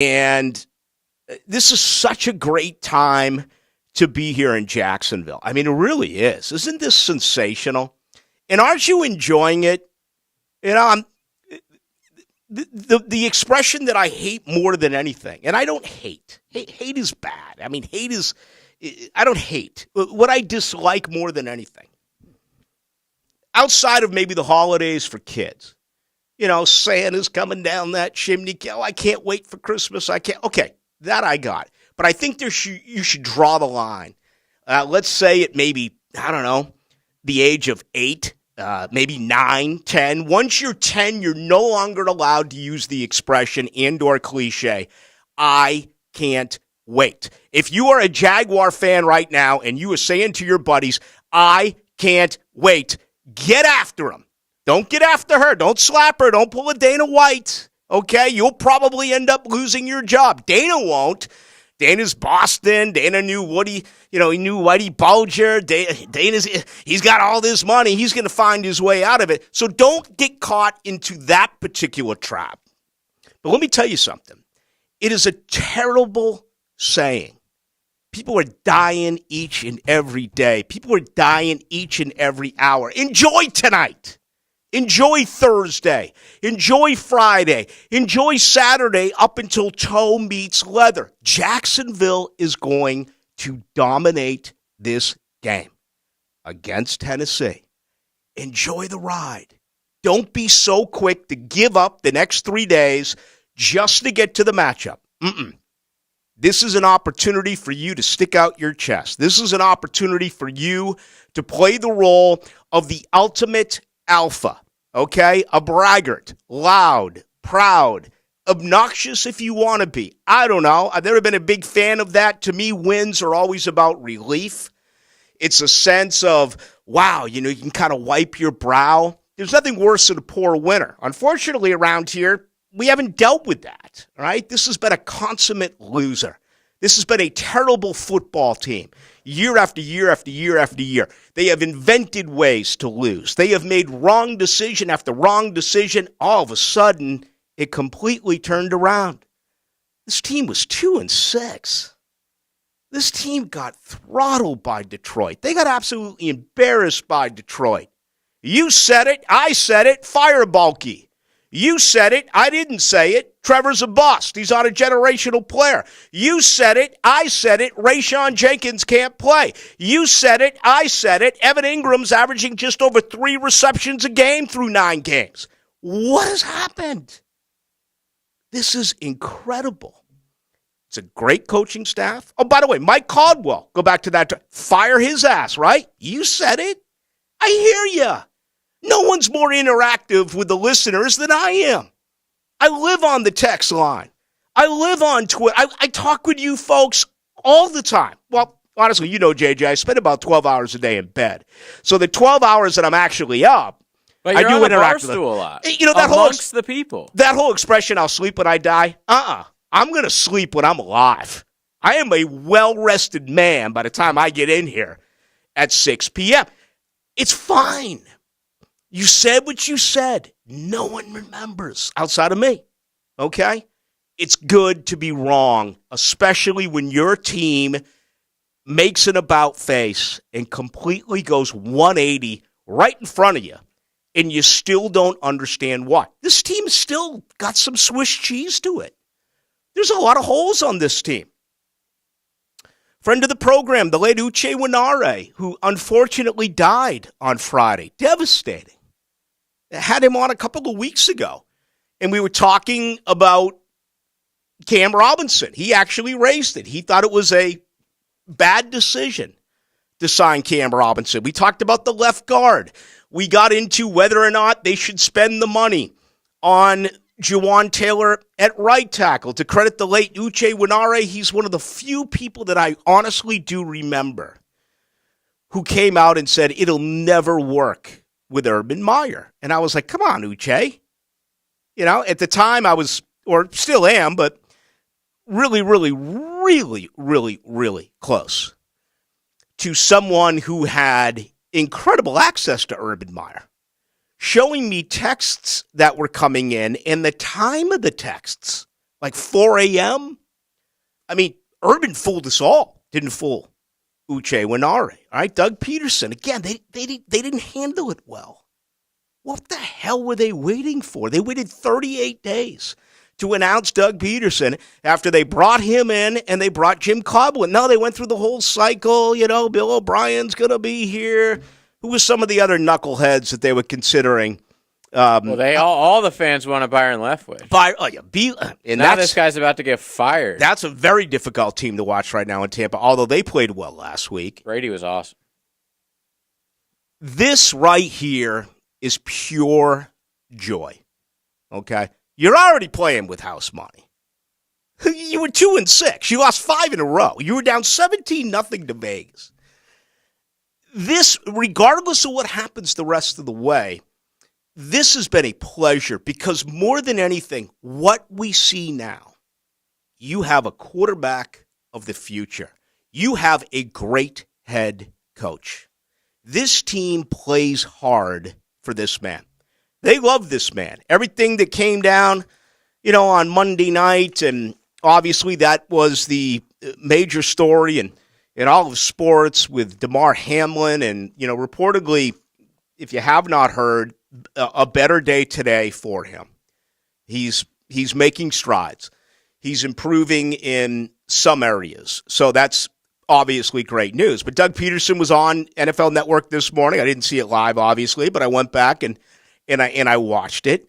And this is such a great time to be here in Jacksonville. I mean, it really is. Isn't this sensational? And aren't you enjoying it? You know, the expression that I hate more than anything, and I don't hate. Hate is bad. I mean, I don't hate. What I dislike more than anything, outside of maybe the holidays for kids, Santa's coming down that chimney. Oh, I can't wait for Christmas. I can't. Okay, that I got. But I think you should draw the line. Let's say it maybe, I don't know, the age of 8, maybe 9, 10. Once you're 10, you're no longer allowed to use the expression and or cliche, I can't wait. If you are a Jaguar fan right now and you are saying to your buddies, I can't wait, get after them. Don't get after her. Don't slap her. Don't pull a Dana White. Okay? You'll probably end up losing your job. Dana won't. Dana's Boston. Dana knew Woody, he knew Whitey Bulger. He's got all this money. He's going to find his way out of it. So don't get caught into that particular trap. But let me tell you something. It is a terrible saying. People are dying each and every day. People are dying each and every hour. Enjoy tonight. Enjoy Thursday. Enjoy Friday. Enjoy Saturday up until toe meets leather. Jacksonville is going to dominate this game against Tennessee. Enjoy the ride. Don't be so quick to give up the next 3 days just to get to the matchup. This is an opportunity for you to stick out your chest. This is an opportunity for you to play the role of the ultimate alpha, okay? A braggart, loud, proud, obnoxious if you want to be. I don't know. I've never been a big fan of that. To me, wins are always about relief. It's a sense of, wow, you can kind of wipe your brow. There's nothing worse than a poor winner. Unfortunately, around here, we haven't dealt with that, all right? This has been a consummate loser. This has been a terrible football team, year after year after year after year. They have invented ways to lose. They have made wrong decision after wrong decision. All of a sudden, it completely turned around. This team was 2-6. This team got throttled by Detroit. They got absolutely embarrassed by Detroit. You said it. I said it. Fire Bulky. You said it. I didn't say it. Trevor's a bust. He's not a generational player. You said it. I said it. Rayshon Jenkins can't play. You said it. I said it. Evan Ingram's averaging just over 3 receptions a game through 9 games. What has happened? This is incredible. It's a great coaching staff. Oh, by the way, Mike Caldwell, go back to that. Fire his ass, right? You said it. I hear you. No one's more interactive with the listeners than I am. I live on the text line. I live on Twitter. I talk with you folks all the time. Well, honestly, JJ, I spend about 12 hours a day in bed. So the 12 hours that I'm actually up, but I do interact with them. A lot. Amongst the people. That whole expression, I'll sleep when I die. I'm going to sleep when I'm alive. I am a well-rested man by the time I get in here at 6 p.m. It's fine. You said what you said. No one remembers outside of me, okay? It's good to be wrong, especially when your team makes an about face and completely goes 180 right in front of you, and you still don't understand why. This team still got some Swiss cheese to it. There's a lot of holes on this team. Friend of the program, the late Uche Winare, who unfortunately died on Friday. Devastating. Had him on a couple of weeks ago, and we were talking about Cam Robinson. He actually raised it. He thought it was a bad decision to sign Cam Robinson. We talked about the left guard. We got into whether or not they should spend the money on Juwan Taylor at right tackle. To credit the late Uche Winare, he's one of the few people that I honestly do remember who came out and said it'll never work with Urban Meyer. And I was like, come on, Uche. At the time I was, or still am, but really, really, really, really, really close to someone who had incredible access to Urban Meyer, showing me texts that were coming in and the time of the texts like 4 a.m.? I mean, Urban fooled us all. Didn't fool Uche Winare. All right, Doug Peterson. Again, they didn't handle it well. What the hell were they waiting for? They waited 38 days to announce Doug Peterson after they brought him in and they brought Jim Coblin. No, they went through the whole cycle. Bill O'Brien's going to be here. Who was some of the other knuckleheads that they were considering? All the fans wanted Byron Leftwich. And now this guy's about to get fired. That's a very difficult team to watch right now in Tampa, although they played well last week. Brady was awesome. This right here is pure joy, okay? You're already playing with house money. You were 2-6. You lost 5 in a row. You were down 17-0 to Vegas. This, regardless of what happens the rest of the way, this has been a pleasure because more than anything, what we see now, you have a quarterback of the future. You have a great head coach. This team plays hard for this man. They love this man. Everything that came down, on Monday night, and obviously that was the major story in all of sports with Damar Hamlin, and, reportedly, if you have not heard, a better day today for him. He's making strides. He's improving in some areas. So that's obviously great news. But Doug Peterson was on NFL Network this morning. I didn't see it live, obviously, but I went back and I watched it.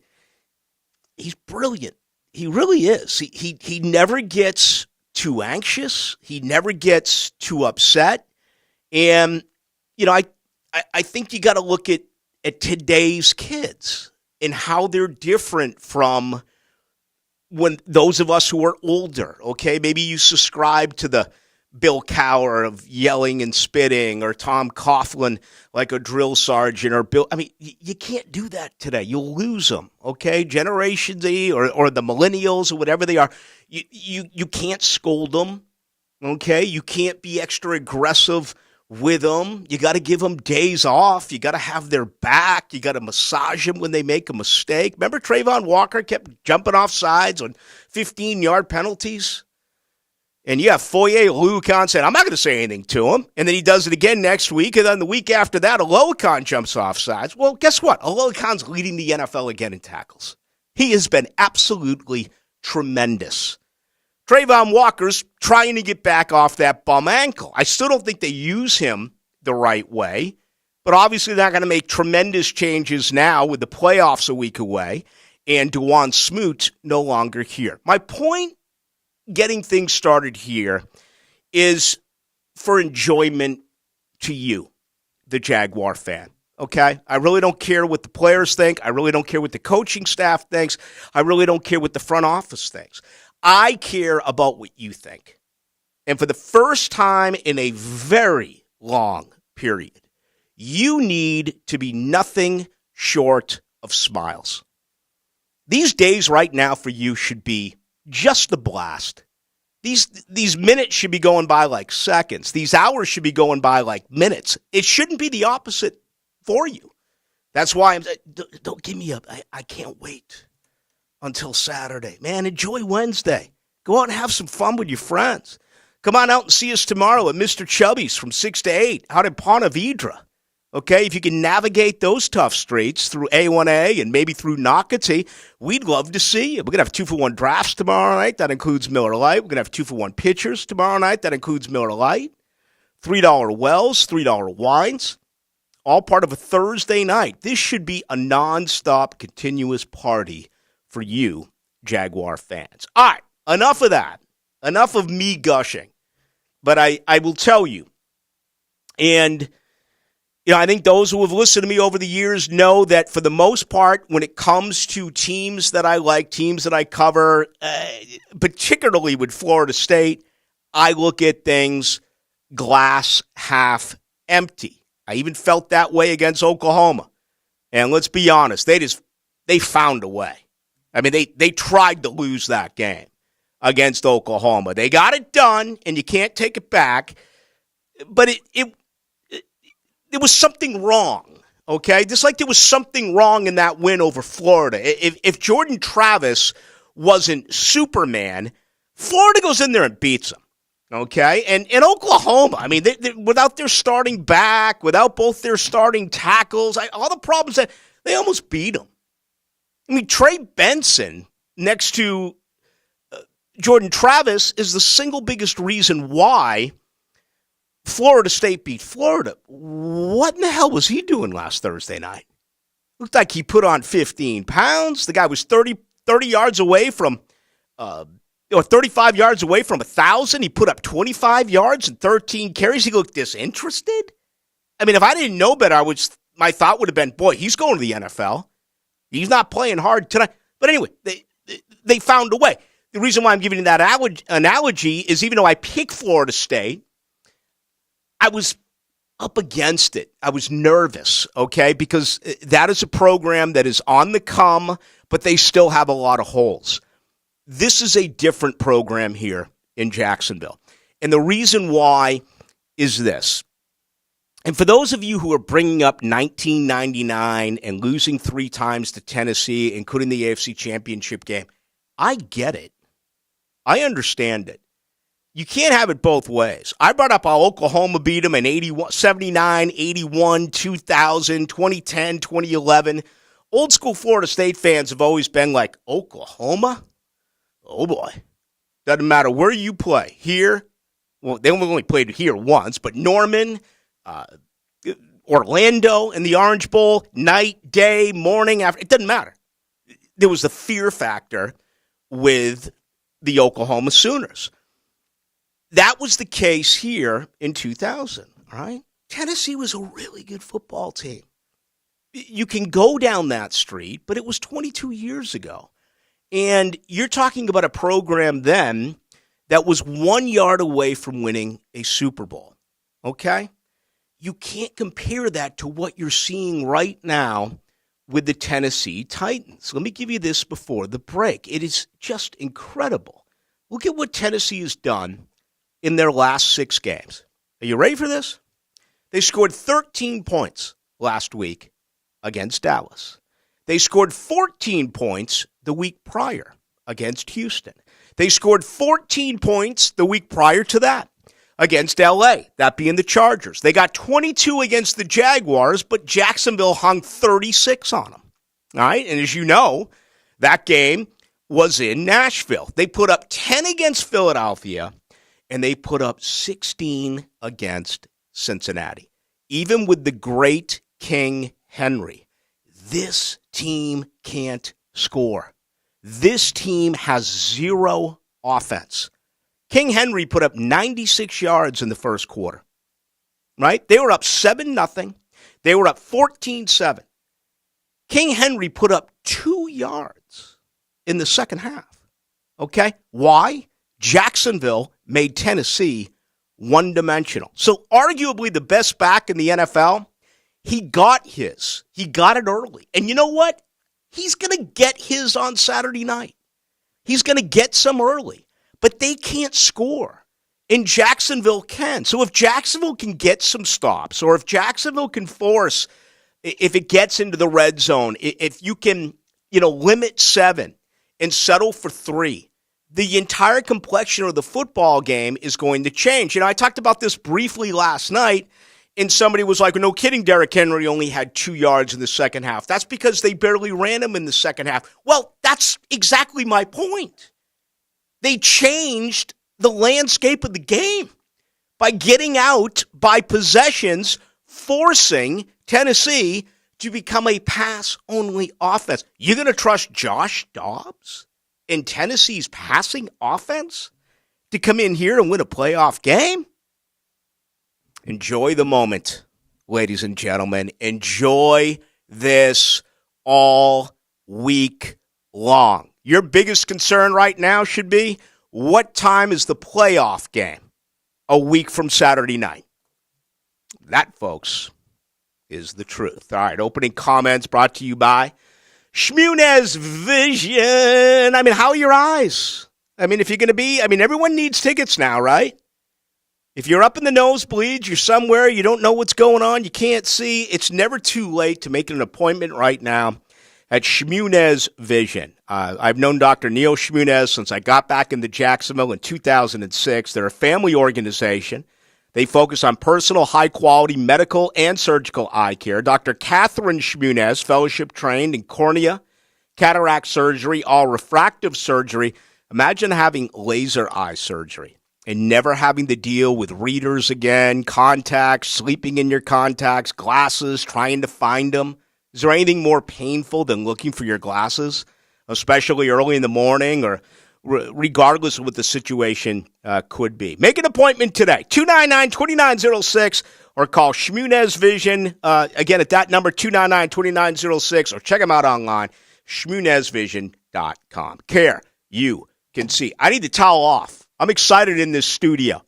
He's brilliant. He really is. He never gets too anxious. He never gets too upset. And, I think you got to look at today's kids and how they're different from when those of us who are older, okay? Maybe you subscribe to the Bill Cowher of yelling and spitting, or Tom Coughlin like a drill sergeant, or Bill. I mean, you can't do that today. You'll lose them, okay? Generation Z or the millennials or whatever they are, you can't scold them, okay? You can't be extra aggressive with them. You got to give them days off. You got to have their back. You got to massage them when they make a mistake. Remember Trayvon Walker kept jumping off sides on 15-yard penalties? And you have Foye Oluokun saying, I'm not going to say anything to him. And then he does it again next week. And then the week after that, Oluokun jumps off sides. Well, guess what? Oluokun's leading the NFL again in tackles. He has been absolutely tremendous. Trayvon Walker's trying to get back off that bum ankle. I still don't think they use him the right way, but obviously they're not going to make tremendous changes now with the playoffs a week away and Dewan Smoot no longer here. My point getting things started here is for enjoyment to you, the Jaguar fan. Okay? I really don't care what the players think. I really don't care what the coaching staff thinks. I really don't care what the front office thinks. I care about what you think. And for the first time in a very long period, you need to be nothing short of smiles. These days right now for you should be just a blast. These minutes should be going by like seconds. These hours should be going by like minutes. It shouldn't be the opposite for you. That's why I'm saying, don't give me up. I can't wait until Saturday. Man, enjoy Wednesday. Go out and have some fun with your friends. Come on out and see us tomorrow at Mr. Chubby's from 6 to 8 out in Ponte Vedra. Okay, if you can navigate those tough streets through A1A and maybe through Nocatee, we'd love to see you. We're going to have 2-for-1 drafts tomorrow night. That includes Miller Lite. We're going to have 2-for-1 pitchers tomorrow night. That includes Miller Lite. $3 wells, $3 wines. All part of a Thursday night. This should be a nonstop, continuous party for you, Jaguar fans. All right, enough of that. Enough of me gushing. But I will tell you, and I think those who have listened to me over the years know that for the most part, when it comes to teams that I like, teams that I cover, particularly with Florida State, I look at things glass half empty. I even felt that way against Oklahoma. And let's be honest, they found a way. I mean, they tried to lose that game against Oklahoma. They got it done, and you can't take it back. But there was something wrong, okay? Just like there was something wrong in that win over Florida. If Jordan Travis wasn't Superman, Florida goes in there and beats them. Okay? And Oklahoma, I mean, they, without their starting back, without both their starting tackles, all the problems that they almost beat them. I mean, Trey Benson next to Jordan Travis is the single biggest reason why Florida State beat Florida. What in the hell was he doing last Thursday night? Looked like he put on 15 pounds. The guy was 30 yards away from, 35 yards away from 1,000. He put up 25 yards and 13 carries. He looked disinterested. I mean, if I didn't know better, my thought would have been, boy, he's going to the NFL. He's not playing hard tonight. But anyway, they found a way. The reason why I'm giving you that analogy is even though I picked Florida State, I was up against it. I was nervous, okay, because that is a program that is on the come, but they still have a lot of holes. This is a different program here in Jacksonville. And the reason why is this. And for those of you who are bringing up 1999 and losing 3 times to Tennessee, including the AFC Championship game, I get it. I understand it. You can't have it both ways. I brought up how Oklahoma beat them in 79, 81, 2000, 2010, 2011. Old school Florida State fans have always been like, Oklahoma? Oh, boy. Doesn't matter where you play. Here, well, they only played here once, but Norman, Orlando in the Orange Bowl, night, day, morning, after, it doesn't matter. There was the fear factor with the Oklahoma Sooners. That was the case here in 2000, all right? Tennessee was a really good football team. You can go down that street, but it was 22 years ago. And you're talking about a program then that was 1 yard away from winning a Super Bowl, okay? You can't compare that to what you're seeing right now with the Tennessee Titans. Let me give you this before the break. It is just incredible. Look at what Tennessee has done in their last 6 games. Are you ready for this? They scored 13 points last week against Dallas. They scored 14 points the week prior against Houston. They scored 14 points the week prior to that against L.A., that being the Chargers. They got 22 against the Jaguars, but Jacksonville hung 36 on them. All right, and as you know, that game was in Nashville. They put up 10 against Philadelphia, and they put up 16 against Cincinnati. Even with the great King Henry, this team can't score. This team has zero offense. King Henry put up 96 yards in the first quarter, right? They were up 7-0. They were up 14-7. King Henry put up 2 yards in the second half, okay? Why? Jacksonville made Tennessee one-dimensional. So arguably the best back in the NFL, he got his. He got it early. And you know what? He's going to get his on Saturday night. He's going to get some early. But they can't score. And Jacksonville can. So if Jacksonville can get some stops, or if Jacksonville can force, if it gets into the red zone, if you can, limit 7 and settle for 3, the entire complexion of the football game is going to change. I talked about this briefly last night, and somebody was like, no kidding, Derrick Henry only had 2 yards in the second half. That's because they barely ran him in the second half. Well, that's exactly my point. They changed the landscape of the game by getting out by possessions, forcing Tennessee to become a pass-only offense. You're going to trust Josh Dobbs in Tennessee's passing offense to come in here and win a playoff game? Enjoy the moment, ladies and gentlemen. Enjoy this all week long. Your biggest concern right now should be, what time is the playoff game a week from Saturday night? That, folks, is the truth. All right, opening comments brought to you by Shmunez Vision. How are your eyes? If you're going to be, everyone needs tickets now, right? If you're up in the nosebleeds, you're somewhere, you don't know what's going on, you can't see, it's never too late to make an appointment right now. at Shmunez Vision. I've known Dr. Neil Shmunez since I got back into Jacksonville in 2006. They're a family organization. They focus on personal, high-quality medical and surgical eye care. Dr. Catherine Shmunez, fellowship trained in cornea, cataract surgery, all refractive surgery. Imagine having laser eye surgery and never having to deal with readers again, contacts, sleeping in your contacts, glasses, trying to find them. Is there anything more painful than looking for your glasses, especially early in the morning or regardless of what the situation could be? Make an appointment today, 299-2906, or call Shmunez Vision, again, at that number, 299-2906, or check them out online, shmunezvision.com. Care you can see. I need to towel off. I'm excited in this studio.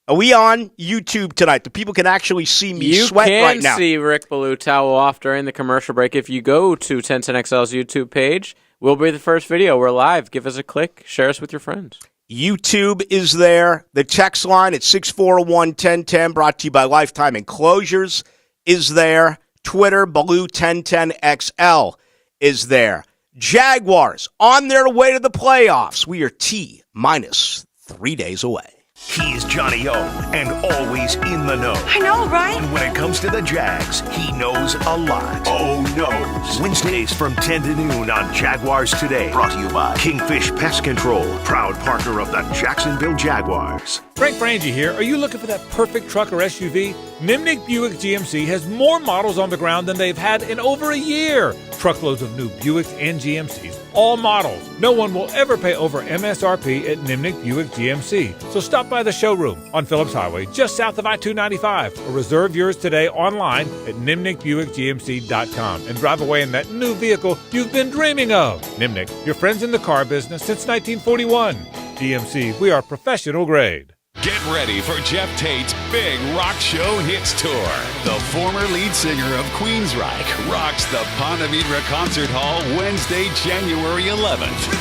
Are we on YouTube tonight? The people can actually see me sweat right now. You can see Rick Ballou towel off during the commercial break. If you go to 1010XL's YouTube page, we'll be the first video. We're live. Give us a click. Share us with your friends. YouTube is there. The text line at 641-1010, brought to you by Lifetime Enclosures, is there. Twitter, Ballou1010XL is there. Jaguars on their way to the playoffs. We are T-3 days away. He's Johnny O, and always in the know. I know, right? And when it comes to the Jags, he knows a lot. Oh, knows. Wednesdays from 10 to noon on Jaguars Today. Brought to you by Kingfish Pest Control, proud partner of the Jacksonville Jaguars. Frank Frangie here. Are you looking for that perfect truck or SUV? Nimnick Buick GMC has more models on the ground than they've had in over a year. Truckloads of new Buicks and GMCs, all models. No one will ever pay over MSRP at Nimnick Buick GMC. So stop by the showroom on Phillips Highway, just south of I-295, or reserve yours today online at nimnickbuickgmc.com and drive away in that new vehicle you've been dreaming of. Nimnick, your friends in the car business since 1941. GMC, we are professional grade. Get ready for Jeff Tate's big rock show hits tour. The former lead singer of Queensryche rocks the Ponte Vedra Concert Hall Wednesday, January 11th.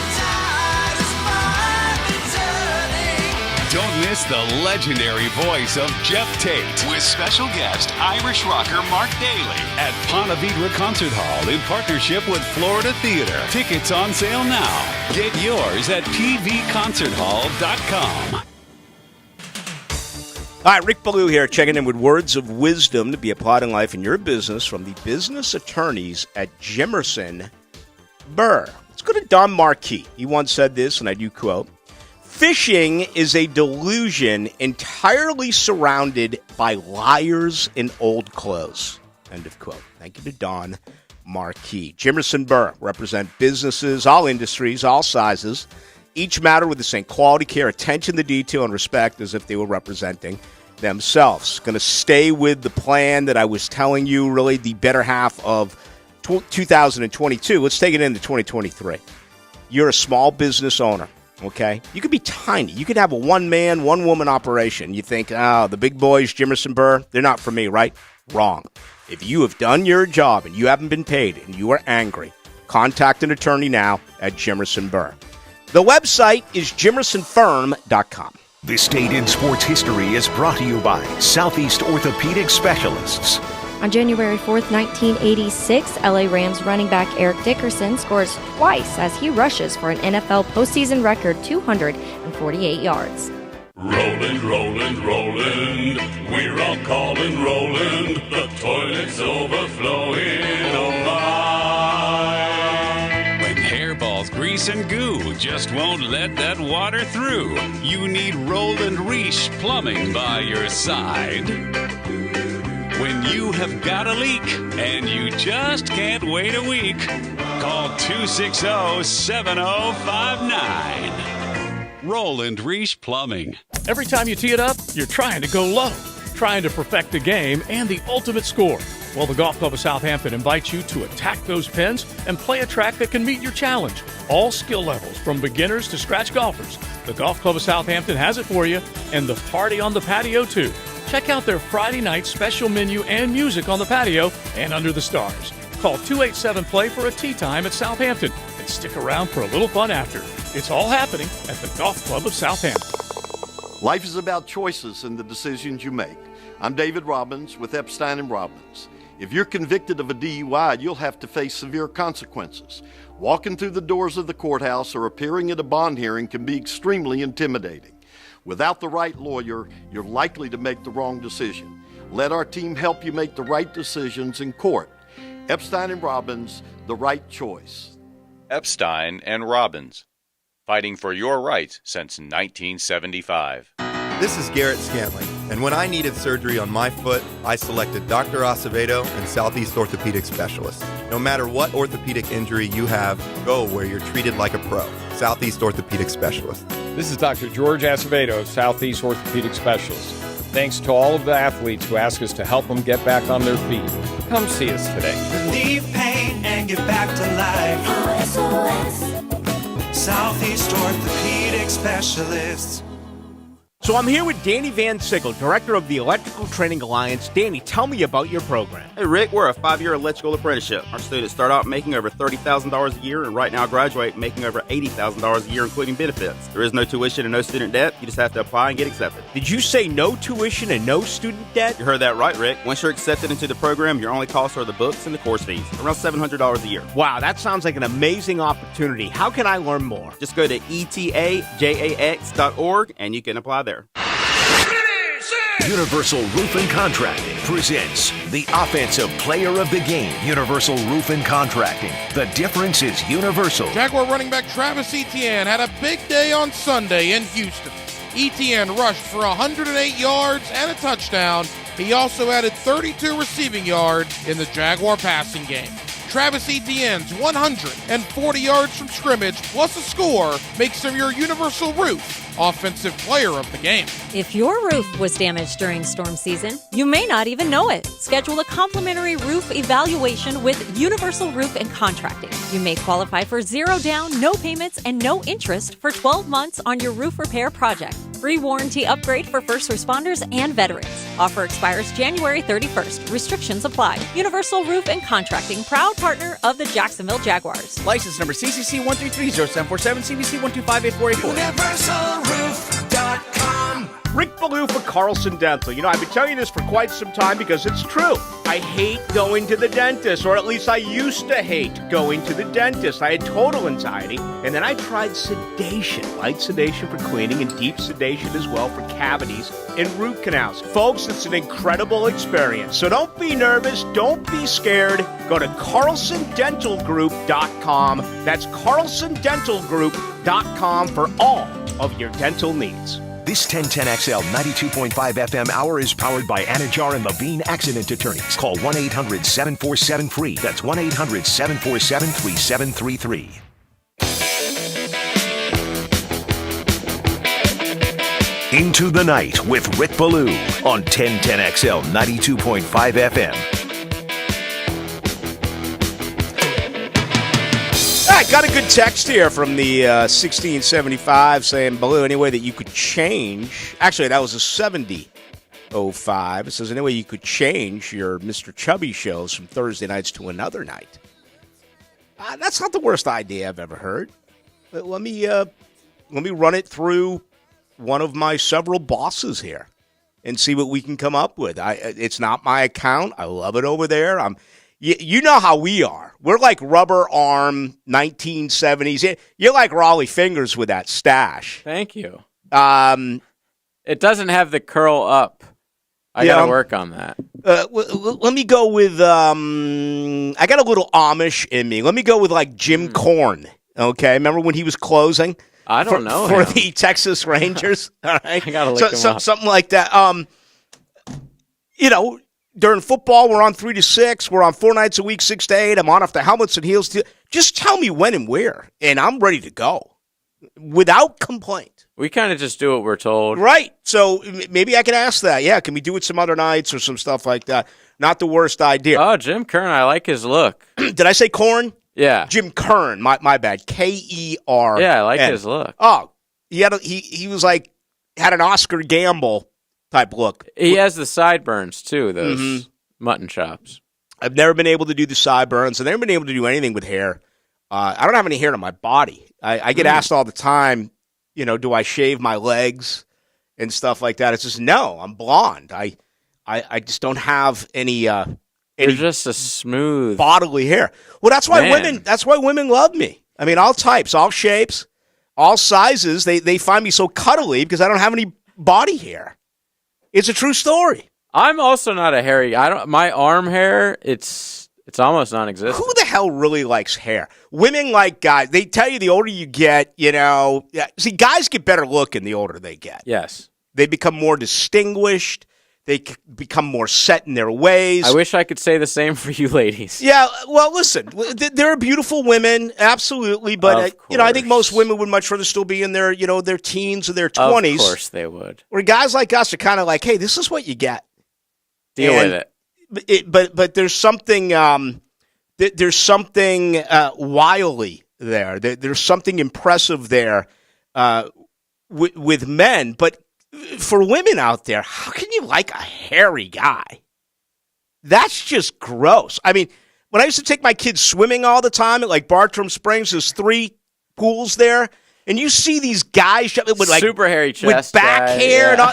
Don't miss the legendary voice of Jeff Tate with special guest Irish rocker Mark Daly at Ponte Vedra Concert Hall in partnership with Florida Theater. Tickets on sale now. Get yours at pvconcerthall.com. All right, Rick Ballou here, checking in with words of wisdom to be applied in life in your business from the business attorneys at Jimerson Burr. Let's go to Don Marquis. He once said this, and I do quote, "Fishing is a delusion entirely surrounded by liars in old clothes." End of quote. Thank you to Don Marquis. Jimerson Burr represent businesses, all industries, all sizes, each matter with the same quality, care, attention to detail, and respect as if they were representing themselves. Going to stay with the plan that I was telling you, really the better half of 2022. Let's take it into 2023. You're a small business owner, okay? You could be tiny. You could have a one-man, one-woman operation. You think, the big boys, Jimerson Burr, they're not for me, right? Wrong. If you have done your job and you haven't been paid and you are angry, contact an attorney now at Jimerson Burr. The website is jimersonfirm.com. This Date in Sports History is brought to you by Southeast Orthopedic Specialists. On January 4th, 1986, LA Rams running back Eric Dickerson scores twice as he rushes for an NFL postseason record 248 yards. Roland, Roland, Roland, we're all calling Roland, the toilet's overflowing, oh my. When hairballs, grease, and goo just won't let that water through, you need Roland Reich Plumbing by your side. When you have got a leak and you just can't wait a week, call 260-7059. Roland Reich Plumbing. Every time you tee it up, you're trying to go low, trying to perfect the game and the ultimate score. Well, the Golf Club of Southampton invites you to attack those pins and play a track that can meet your challenge. All skill levels, from beginners to scratch golfers. The Golf Club of Southampton has it for you, and the party on the patio, too. Check out their Friday night special menu and music on the patio and under the stars. Call 287-PLAY for a tee time at Southampton and stick around for a little fun after. It's all happening at the Golf Club of Southampton. Life is about choices and the decisions you make. I'm David Robbins with Epstein & Robbins. If you're convicted of a DUI, you'll have to face severe consequences. Walking through the doors of the courthouse or appearing at a bond hearing can be extremely intimidating. Without the right lawyer, you're likely to make the wrong decision. Let our team help you make the right decisions in court. Epstein and Robbins, the right choice. Epstein and Robbins, fighting for your rights since 1975. This is Garrett Scantling, and when I needed surgery on my foot, I selected Dr. Acevedo and Southeast Orthopedic Specialists. No matter what orthopedic injury you have, go where you're treated like a pro. Southeast Orthopedic Specialist. This is Dr. George Acevedo, Southeast Orthopedic Specialist. Thanks to all of the athletes who ask us to help them get back on their feet. Come see us today. Relieve pain and get back to life. Southeast Orthopedic Specialists. So I'm here with Danny Van Sickle, Director of the Electrical Training Alliance. Danny, tell me about your program. Hey, Rick, we're a 5-year electrical apprenticeship. Our students start out making over $30,000 a year, and right now graduate making over $80,000 a year, including benefits. There is no tuition and no student debt. You just have to apply and get accepted. Did you say no tuition and no student debt? You heard that right, Rick. Once you're accepted into the program, your only costs are the books and the course fees, around $700 a year. Wow, that sounds like an amazing opportunity. How can I learn more? Just go to etajax.org, and you can apply there. Universal Roof and Contracting presents the Offensive Player of the Game. Universal Roof and Contracting. The difference is universal. Jaguar running back Travis Etienne had a big day on Sunday in Houston. Etienne rushed for 108 yards and a touchdown. He also added 32 receiving yards in the Jaguar passing game. Travis Etienne's 140 yards from scrimmage plus a score makes him your Universal Roof Offensive Player of the Game. If your roof was damaged during storm season, you may not even know it. Schedule a complimentary roof evaluation with Universal Roof and Contracting. You may qualify for 0 down, no payments, and no interest for 12 months on your roof repair project. Free warranty upgrade for first responders and veterans. Offer expires January 31st. Restrictions apply. Universal Roof and Contracting, proud partner of the Jacksonville Jaguars. License number CCC 1330747, CBC 1258484. UniversalRoof.com. Rick Ballou for Carlson Dental. You know, I've been telling you this for quite some time because it's true. I hate going to the dentist, or at least I used to hate going to the dentist. I had total anxiety, and then I tried sedation, light sedation for cleaning and deep sedation as well for cavities and root canals. Folks, it's an incredible experience. So don't be nervous. Don't be scared. Go to carlsondentalgroup.com. That's carlsondentalgroup.com for all of your dental needs. This 1010XL 92.5 FM hour is powered by Anajar and Levine Accident Attorneys. Call 1-800-747-FREE. That's 1-800-747-3733. Into the Night with Rick Ballou on 1010XL 92.5 FM. I got a good text here from the 1675 saying, Ballou, any way that you could change. Actually, that was a 7005. It says, any way you could change your Mr. Chubby shows from Thursday nights to another night. That's not the worst idea I've ever heard. But let me run it through one of my several bosses here and see what we can come up with. It's not my account. I love it over there. You know how we are. We're like rubber arm 1970s. You're like Raleigh Fingers with that stash. Thank you. It doesn't have the curl up. I got to work on that. Let me go with, I got a little Amish in me. Let me go with like Jim Korn. Okay. Remember when he was closing? I don't know for him. the Texas Rangers. All right. I got to look him up. Something like that. You know, during football, we're on 3 to 6. We're on 4 nights a week, 6 to 8. I'm on off the helmets and heels. Just tell me when and where, and I'm ready to go without complaint. We kind of just do what we're told. Right. So maybe I can ask that. Yeah, can we do it some other nights or some stuff like that? Not the worst idea. Oh, Jim Kern, I like his look. Did I say Korn? Yeah. Jim Kern, my bad. K-E-R. Yeah, I like his look. Oh, he was like, had an Oscar Gamble type look. He has the sideburns, too, those mutton chops. I've never been able to do the sideburns. I've never been able to do anything with hair. I don't have any hair on my body. I get asked all the time, do I shave my legs and stuff like that? It's just, no, I'm blonde. I just don't have any And You're just a smooth bodily hair. Well, that's why man. women love me. I mean, all types, all shapes, all sizes. They find me so cuddly because I don't have any body hair. It's a true story. I'm also not a hairy. My arm hair. It's almost non-existent. Who the hell really likes hair? Women like guys. They tell you the older you get, see, guys get better looking the older they get. Yes. They become more distinguished. They become more set in their ways. I wish I could say the same for you ladies. Yeah, well, listen, there are beautiful women, absolutely, but I think most women would much rather still be in their, their teens or their 20s. Of course they would. Where guys like us are kind of like, hey, this is what you get. Deal with it. But there's something wily there. There's something impressive there with men, but for women out there, how can you like a hairy guy? That's just gross. I mean, when I used to take my kids swimming all the time at like Bartram Springs, there's 3 pools there, and you see these guys with like super hairy chest, with back hair, yeah. and all,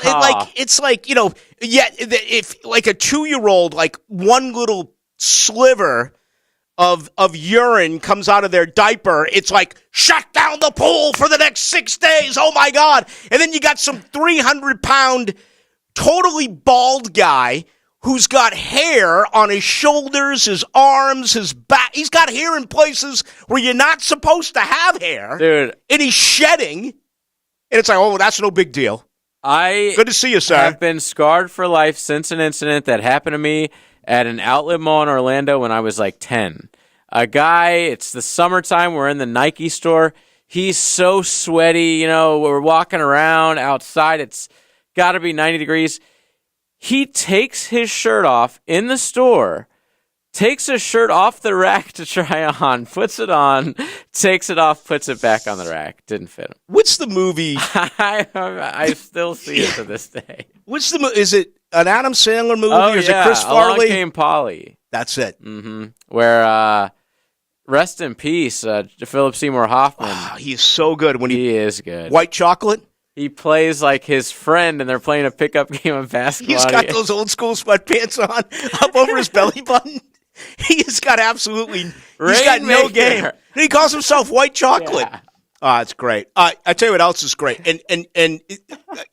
it's like if like a 2-year-old, like one little sliver of urine comes out of their diaper, it's like, shut down the pool for the next 6 days. Oh, my God. And then you got some 300-pound, totally bald guy who's got hair on his shoulders, his arms, his back. He's got hair in places where you're not supposed to have hair. Dude. And he's shedding. And it's like, oh, that's no big deal. Good to see you, sir. I have been scarred for life since an incident that happened to me at an outlet mall in Orlando when I was like 10. A guy, it's the summertime, we're in the Nike store. He's so sweaty, we're walking around outside. It's got to be 90 degrees. He takes his shirt off in the store, takes his shirt off the rack to try on, puts it on, takes it off, puts it back on the rack. Didn't fit him. What's the movie? I still see it to this day. What's the movie? Is it an Adam Sandler movie? Oh, or is it Chris Farley? Along Came Polly. That's it. Mm-hmm. Where, rest in peace, Philip Seymour Hoffman. Oh, he is so good. He is good. White Chocolate? He plays like his friend, and they're playing a pickup game of basketball. He's got those old school sweatpants on up over his belly button. He has got absolutely. He's got no game. And he calls himself White Chocolate. Yeah. Oh, it's great. I tell you what else is great. And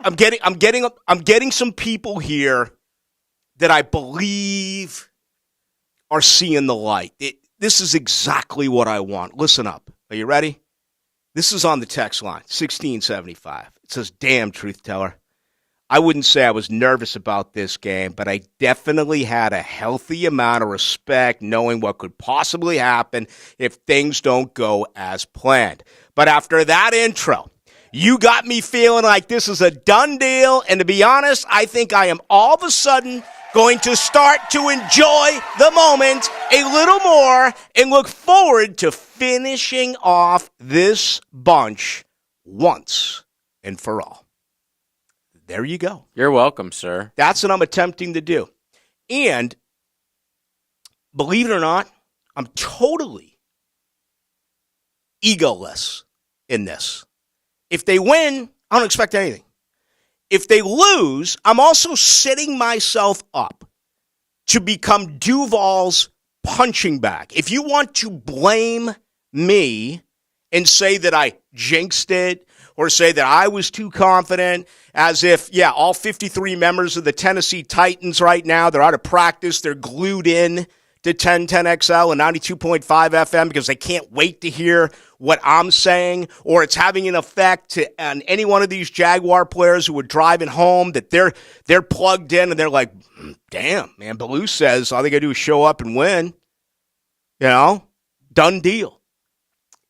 I'm getting some people here that I believe are seeing the light. This is exactly what I want. Listen up. Are you ready? This is on the text line, 1675. It says, damn, truth teller. I wouldn't say I was nervous about this game, but I definitely had a healthy amount of respect knowing what could possibly happen if things don't go as planned. But after that intro, you got me feeling like this is a done deal. And to be honest, I think I am all of a sudden going to start to enjoy the moment a little more and look forward to finishing off this bunch once and for all. There you go. You're welcome, sir. That's what I'm attempting to do. And believe it or not, I'm totally egoless in this. If they win, I don't expect anything. If they lose, I'm also setting myself up to become Duval's punching bag. If you want to blame me and say that I jinxed it or say that I was too confident, as if, all 53 members of the Tennessee Titans right now, they're out of practice, they're glued in to 1010XL and 92.5 FM because they can't wait to hear what I'm saying, or it's having an effect on any one of these Jaguar players who are driving home that they're plugged in and they're like, damn, man, Ballou says all they got to do is show up and win. Done deal.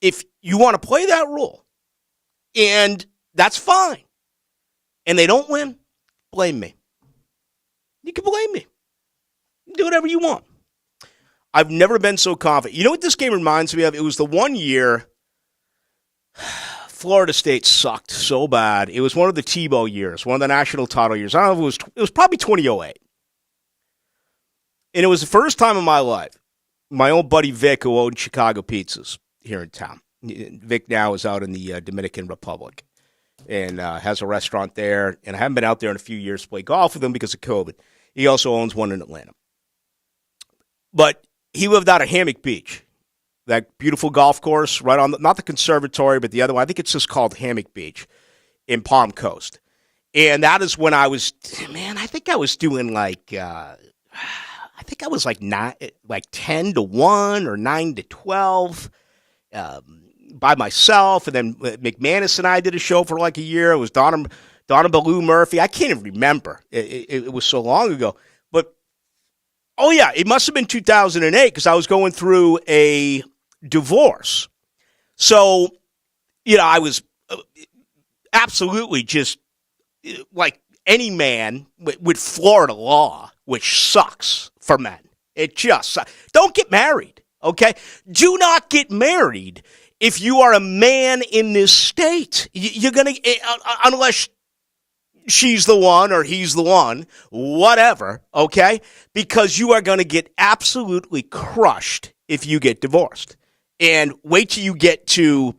If you want to play that role, and that's fine, and they don't win, blame me. You can blame me. Do whatever you want. I've never been so confident. You know what this game reminds me of? It was the one year Florida State sucked so bad. It was one of the Tebow years, one of the national title years. I don't know if it was probably 2008. And it was the first time in my life, my old buddy Vic, who owned Chicago Pizzas here in town. Vic now is out in the Dominican Republic and has a restaurant there. And I haven't been out there in a few years to play golf with him because of COVID. He also owns one in Atlanta. But he lived out at Hammock Beach, that beautiful golf course right on, not the conservatory, but the other one. I think it's just called Hammock Beach in Palm Coast. And that is when I was, I think I was doing like 10 to 1 or 9 to 12 by myself. And then McManus and I did a show for like a year. It was Donna Ballou Murphy. I can't even remember. It was so long ago. But, oh yeah, it must have been 2008 because I was going through a divorce. So, I was absolutely just like any man with Florida law, which sucks for men. It just sucks. Don't get married, okay? Do not get married if you are a man in this state. You're going to, unless she's the one or he's the one, whatever, okay? Because you are going to get absolutely crushed if you get divorced. And wait till you get to,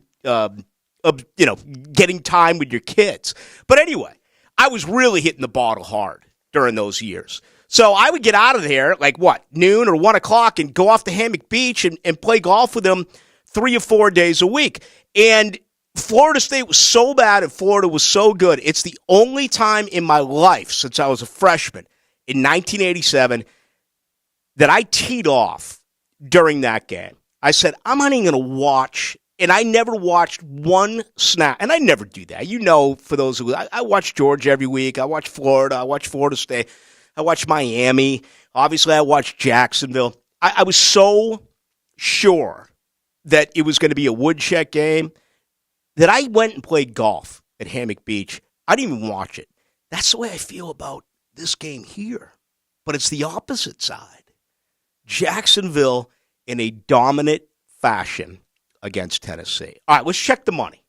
getting time with your kids. But anyway, I was really hitting the bottle hard during those years. So I would get out of there like noon or 1 o'clock and go off to Hammock Beach and play golf with them 3 or 4 days a week. And Florida State was so bad and Florida was so good. It's the only time in my life since I was a freshman in 1987 that I teed off during that game. I said, I'm not even going to watch. And I never watched one snap. And I never do that. For those who, I watch Georgia every week. I watch Florida. I watch Florida State. I watch Miami. Obviously, I watch Jacksonville. I was so sure that it was going to be a woodshed game that I went and played golf at Hammock Beach. I didn't even watch it. That's the way I feel about this game here. But it's the opposite side. Jacksonville in a dominant fashion against Tennessee. All right, let's check the money.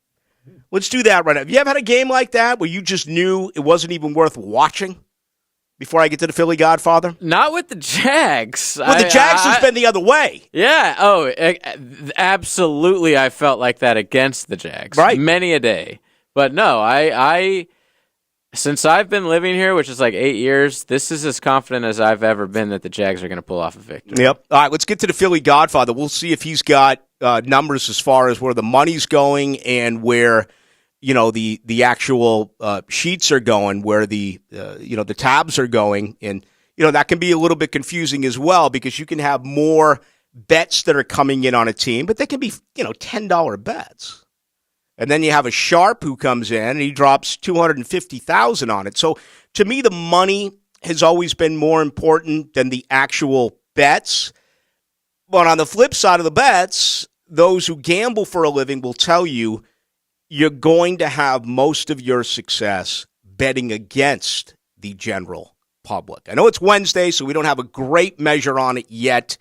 Let's do that right now. Have you ever had a game like that where you just knew it wasn't even worth watching before I get to the Philly Godfather? Not with the Jags. Well, the Jags has been the other way. Yeah. Oh, absolutely. I felt like that against the Jags. Right. Many a day. But no, I since I've been living here, which is like 8 years, this is as confident as I've ever been that the Jags are going to pull off a victory. Yep. All right, let's get to the Philly Godfather. We'll see if he's got numbers as far as where the money's going and where the actual sheets are going, where the tabs are going, and that can be a little bit confusing as well because you can have more bets that are coming in on a team, but they can be $10 bets. And then you have a sharp who comes in and he drops $250,000 on it. So to me, the money has always been more important than the actual bets. But on the flip side of the bets, those who gamble for a living will tell you you're going to have most of your success betting against the general public. I know it's Wednesday, so we don't have a great measure on it yet.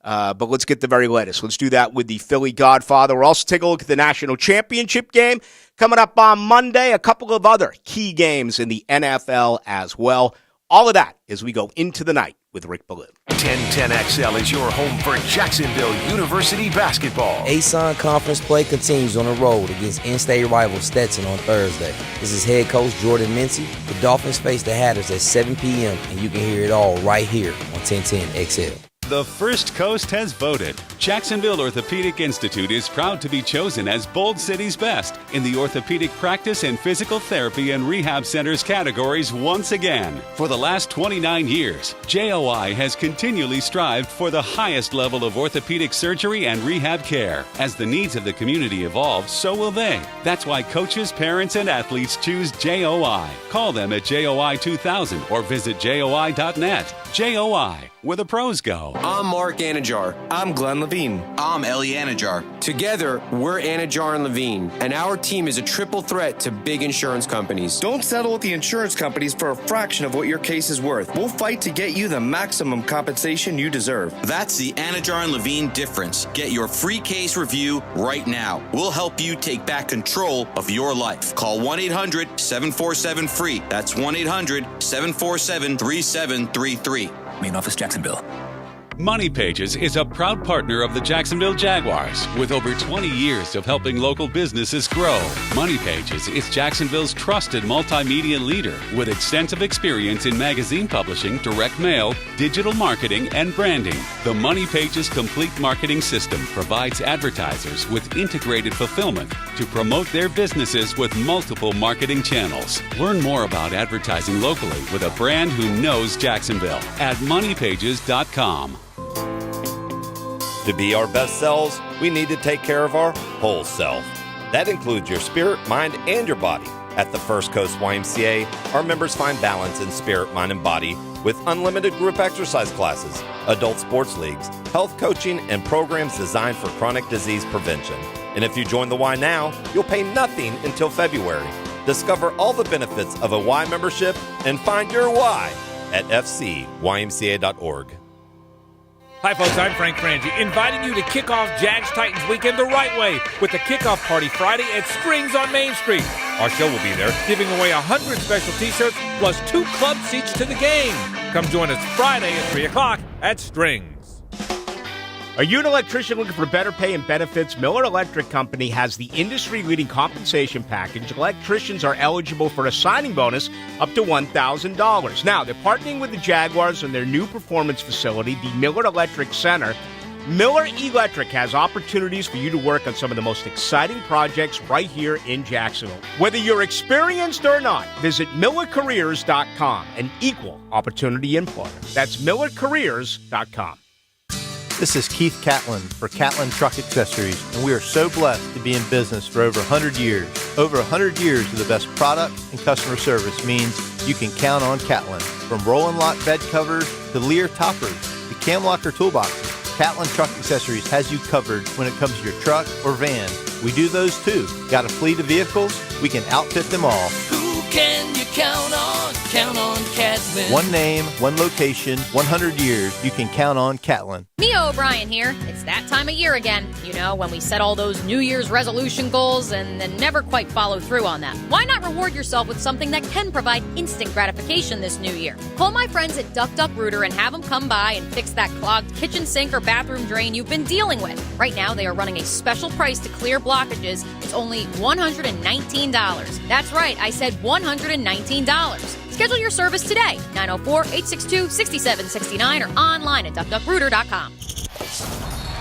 But let's get the very latest. Let's do that with the Philly Godfather. We'll also take a look at the national championship game coming up on Monday. A couple of other key games in the NFL as well. All of that as we go into the night with Rick Ballou. 1010XL is your home for Jacksonville University basketball. ASUN conference play continues on the road against in-state rival Stetson on Thursday. This is head coach Jordan Mincy. The Dolphins face the Hatters at 7 p.m., and you can hear it all right here on 1010XL. The First Coast has voted. Jacksonville Orthopedic Institute is proud to be chosen as Bold City's best in the orthopedic practice and physical therapy and rehab centers categories once again. For the last 29 years, JOI has continually strived for the highest level of orthopedic surgery and rehab care. As the needs of the community evolve, so will they. That's why coaches, parents, and athletes choose JOI. Call them at JOI 2000 or visit JOI.net. JOI, where the pros go. I'm Mark Anajar. I'm Glenn Levine. I'm Ellie Anajar. Together, we're Anajar and Levine, and our team is a triple threat to big insurance companies. Don't settle with the insurance companies for a fraction of what your case is worth. We'll fight to get you the maximum compensation you deserve. That's the Anajar and Levine difference. Get your free case review right now. We'll help you take back control of your life. Call 1-800-747-FREE. That's 1-800-747-3733. Main office, Jacksonville. Money Pages is a proud partner of the Jacksonville Jaguars with over 20 years of helping local businesses grow. Money Pages is Jacksonville's trusted multimedia leader with extensive experience in magazine publishing, direct mail, digital marketing, and branding. The Money Pages complete marketing system provides advertisers with integrated fulfillment to promote their businesses with multiple marketing channels. Learn more about advertising locally with a brand who knows Jacksonville at moneypages.com. To be our best selves, we need to take care of our whole self. That includes your spirit, mind, and your body. At the First Coast YMCA, our members find balance in spirit, mind, and body with unlimited group exercise classes, adult sports leagues, health coaching, and programs designed for chronic disease prevention. And if you join the Y now, you'll pay nothing until February. Discover all the benefits of a Y membership and find your Y at fcymca.org. Hi, folks. I'm Frank Frangie, inviting you to kick off Jags Titans weekend the right way with the kickoff party Friday at Strings on Main Street. Our show will be there, giving away 100 special T-shirts plus 2 club seats to the game. Come join us Friday at 3 o'clock at Strings. Are you an electrician looking for better pay and benefits? Miller Electric Company has the industry-leading compensation package. Electricians are eligible for a signing bonus up to $1,000. Now, they're partnering with the Jaguars in their new performance facility, the Miller Electric Center. Miller Electric has opportunities for you to work on some of the most exciting projects right here in Jacksonville. Whether you're experienced or not, visit MillerCareers.com, an equal opportunity employer. That's MillerCareers.com. This is Keith Catlin for Catlin Truck Accessories, and we are so blessed to be in business for over 100 years. Over 100 years of the best product and customer service means you can count on Catlin. From Roll and Lock bed covers to Lear toppers to Cam Locker toolboxes, Catlin Truck Accessories has you covered when it comes to your truck or van. We do those too. Got a fleet of vehicles? We can outfit them all. Who can you count on? Count on Catlin. One name, one location, 100 years. You can count on Catlin. Mia O'Brien here. It's that time of year again. You know, when we set all those New Year's resolution goals and then never quite follow through on them. Why not reward yourself with something that can provide instant gratification this new year? Call my friends at Duck Duck Rooter and have them come by and fix that clogged kitchen sink or bathroom drain you've been dealing with. Right now, they are running a special price to clear blockages. It's only $119. That's right, I said $119. Schedule your service today, 904-862-6769 or online at duckduckrooter.com.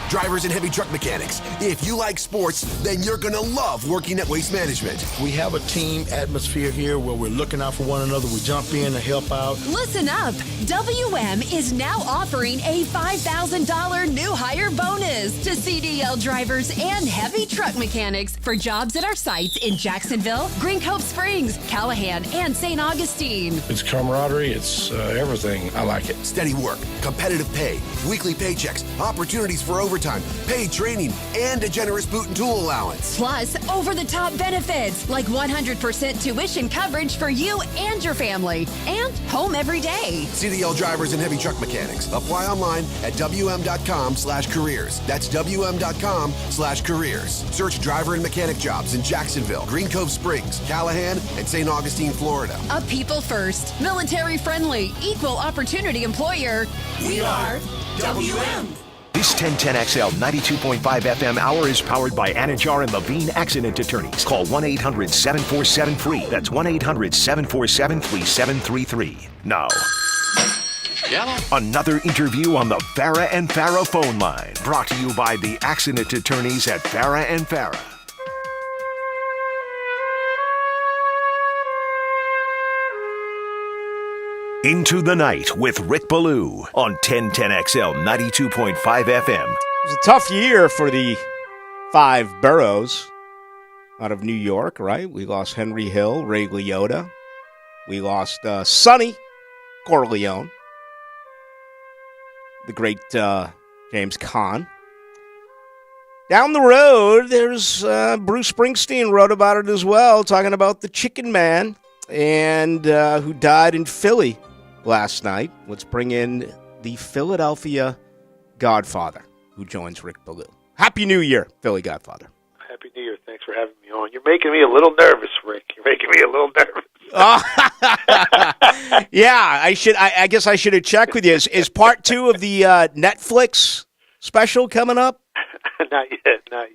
Drivers and heavy truck mechanics, if you like sports, then you're going to love working at Waste Management. We have a team atmosphere here where we're looking out for one another. We jump in to help out. Listen up. WM is now offering a $5,000 new hire bonus to CDL drivers and heavy truck mechanics for jobs at our sites in Jacksonville, Green Cove Springs, Callahan, and St. Augustine. It's camaraderie. It's everything. I like it. Steady work, competitive pay, weekly paychecks, opportunities for overtime, paid training, and a generous boot and tool allowance. Plus, over-the-top benefits like 100% tuition coverage for you and your family, and home every day. CDL drivers and heavy truck mechanics. Apply online at wm.com/careers. That's wm.com/careers. Search driver and mechanic jobs in Jacksonville, Green Cove Springs, Callahan, and St. Augustine, Florida. A people first, military friendly, equal opportunity employer. We are WM. This 1010XL 92.5 FM hour is powered by Anajar and Levine Accident Attorneys. Call 1-800-747-FREE. That's 1-800-747-3733. Now, another interview on the Farah and Farah phone line. Brought to you by the Accident Attorneys at Farah and Farah. Into the Night with Rick Ballou on 1010XL 92.5 FM. It was a tough year for the 5 boroughs out of New York, right? We lost Henry Hill, Ray Liotta. We lost Sonny Corleone, the great James Caan. Down the road, there's Bruce Springsteen wrote about it as well, talking about the Chicken Man and who died in Philly last night. Let's bring in the Philadelphia Godfather, who joins Rick Ballou. Happy New Year, Philly Godfather. Happy New Year. Thanks for having me on. You're making me a little nervous, Rick. You're making me a little nervous. Yeah, I should. I guess I should have checked with you. Is part 2 of the Netflix special coming up? Not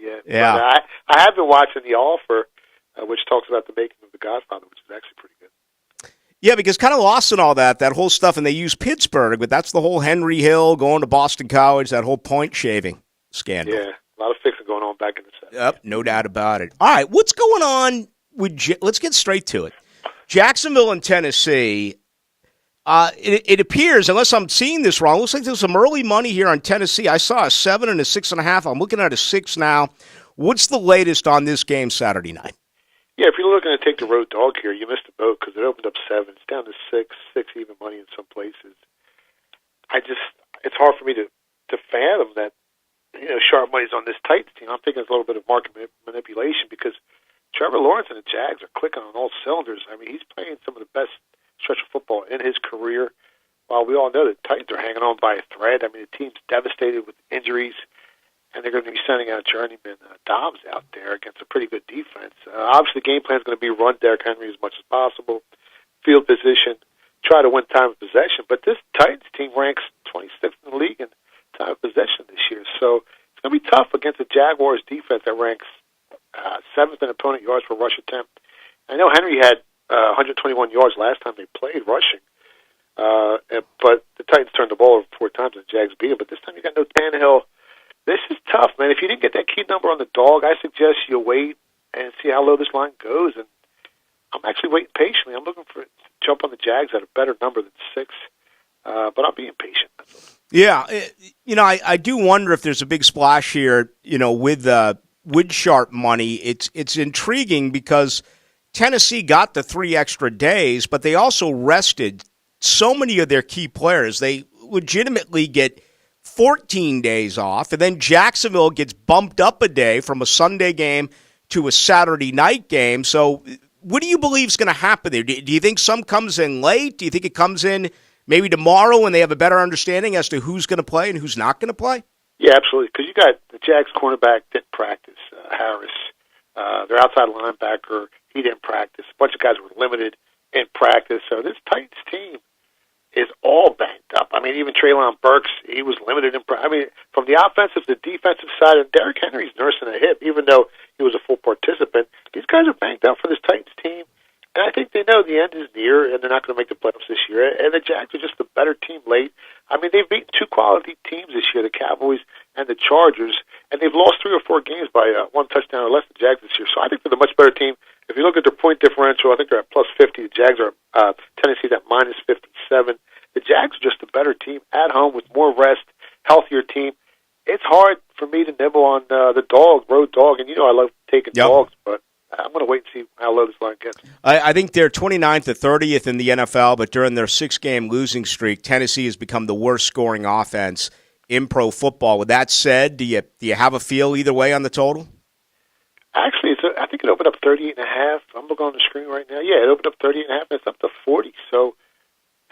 yet. Yeah. But I have been watching The Offer, which talks about the making of The Godfather, which is actually pretty good. Yeah, because kind of lost in all that whole stuff, and they use Pittsburgh, but that's the whole Henry Hill going to Boston College, that whole point shaving scandal. Yeah, a lot of fixing going on back in the 70s. Yep, no doubt about it. All right, what's going on with? Let's get straight to it. Jacksonville and Tennessee. It appears, unless I'm seeing this wrong, looks like there's some early money here on Tennessee. I saw a 7 and a 6.5. I'm looking at a 6 now. What's the latest on this game Saturday night? Yeah, if you're looking to take the road dog here, you missed the boat because it opened up 7. It's down to 6 even money in some places. It's hard for me to fathom that, sharp money's on this Titans team. I'm thinking it's a little bit of market manipulation because Trevor Lawrence and the Jags are clicking on all cylinders. I mean, he's playing some of the best stretch of football in his career. While we all know that Titans are hanging on by a thread. I mean, the team's devastated with injuries, and they're going to be sending out journeyman Dobbs out there against a pretty good defense. Obviously, the game plan is going to be run Derrick Henry as much as possible, field position, try to win time of possession. But this Titans team ranks 26th in the league in time of possession this year. So it's going to be tough against the Jaguars defense that ranks 7th in opponent yards per rush attempt. I know Henry had 121 yards last time they played rushing, but the Titans turned the ball over 4 times and the Jags beat them. But this time you got no Tannehill. This is tough, man. If you didn't get that key number on the dog, I suggest you wait and see how low this line goes. And I'm actually waiting patiently. I'm looking for it to jump on the Jags at a better number than 6, but I'm being patient. Yeah, I do wonder if there's a big splash here, with sharp money. It's intriguing because Tennessee got the 3 extra days, but they also rested so many of their key players. They legitimately get 14 days off, and then Jacksonville gets bumped up a day from a Sunday game to a Saturday night game. So what do you believe is going to happen there? Do you think some comes in late? Do you think it comes in maybe tomorrow when they have a better understanding as to who's going to play and who's not going to play? Yeah, absolutely, because you got the Jags cornerback didn't practice, Harris. Their outside linebacker, he didn't practice. A bunch of guys were limited in practice. So this Titans team is all banged up. I mean, even Treylon Burks, he was limited in practice. I mean, from the offensive to the defensive side, and Derrick Henry's nursing a hip, even though he was a full participant. These guys are banged up for this Titans team. And I think they know the end is near, and they're not going to make the playoffs this year. And the Jags are just a better team late. I mean, they've beaten 2 quality teams this year, the Cowboys and the Chargers, and they've lost 3 or 4 games by 1 touchdown or less than the Jags this year. So I think they're the much better team. If you look at their point differential, I think they're at plus 50. The Jags are Tennessee's at minus 57. The Jags are just a better team at home with more rest, healthier team. It's hard for me to nibble on the road dog, and I love taking dogs, but I'm going to wait and see how low this line gets. I think they're 29th to 30th in the NFL, but during their 6-game losing streak, Tennessee has become the worst scoring offense in pro football. With that said, do you have a feel either way on the total? Actually, I think it opened up 38.5. I'm looking on the screen right now. Yeah, it opened up 38.5, and it's up to 40. So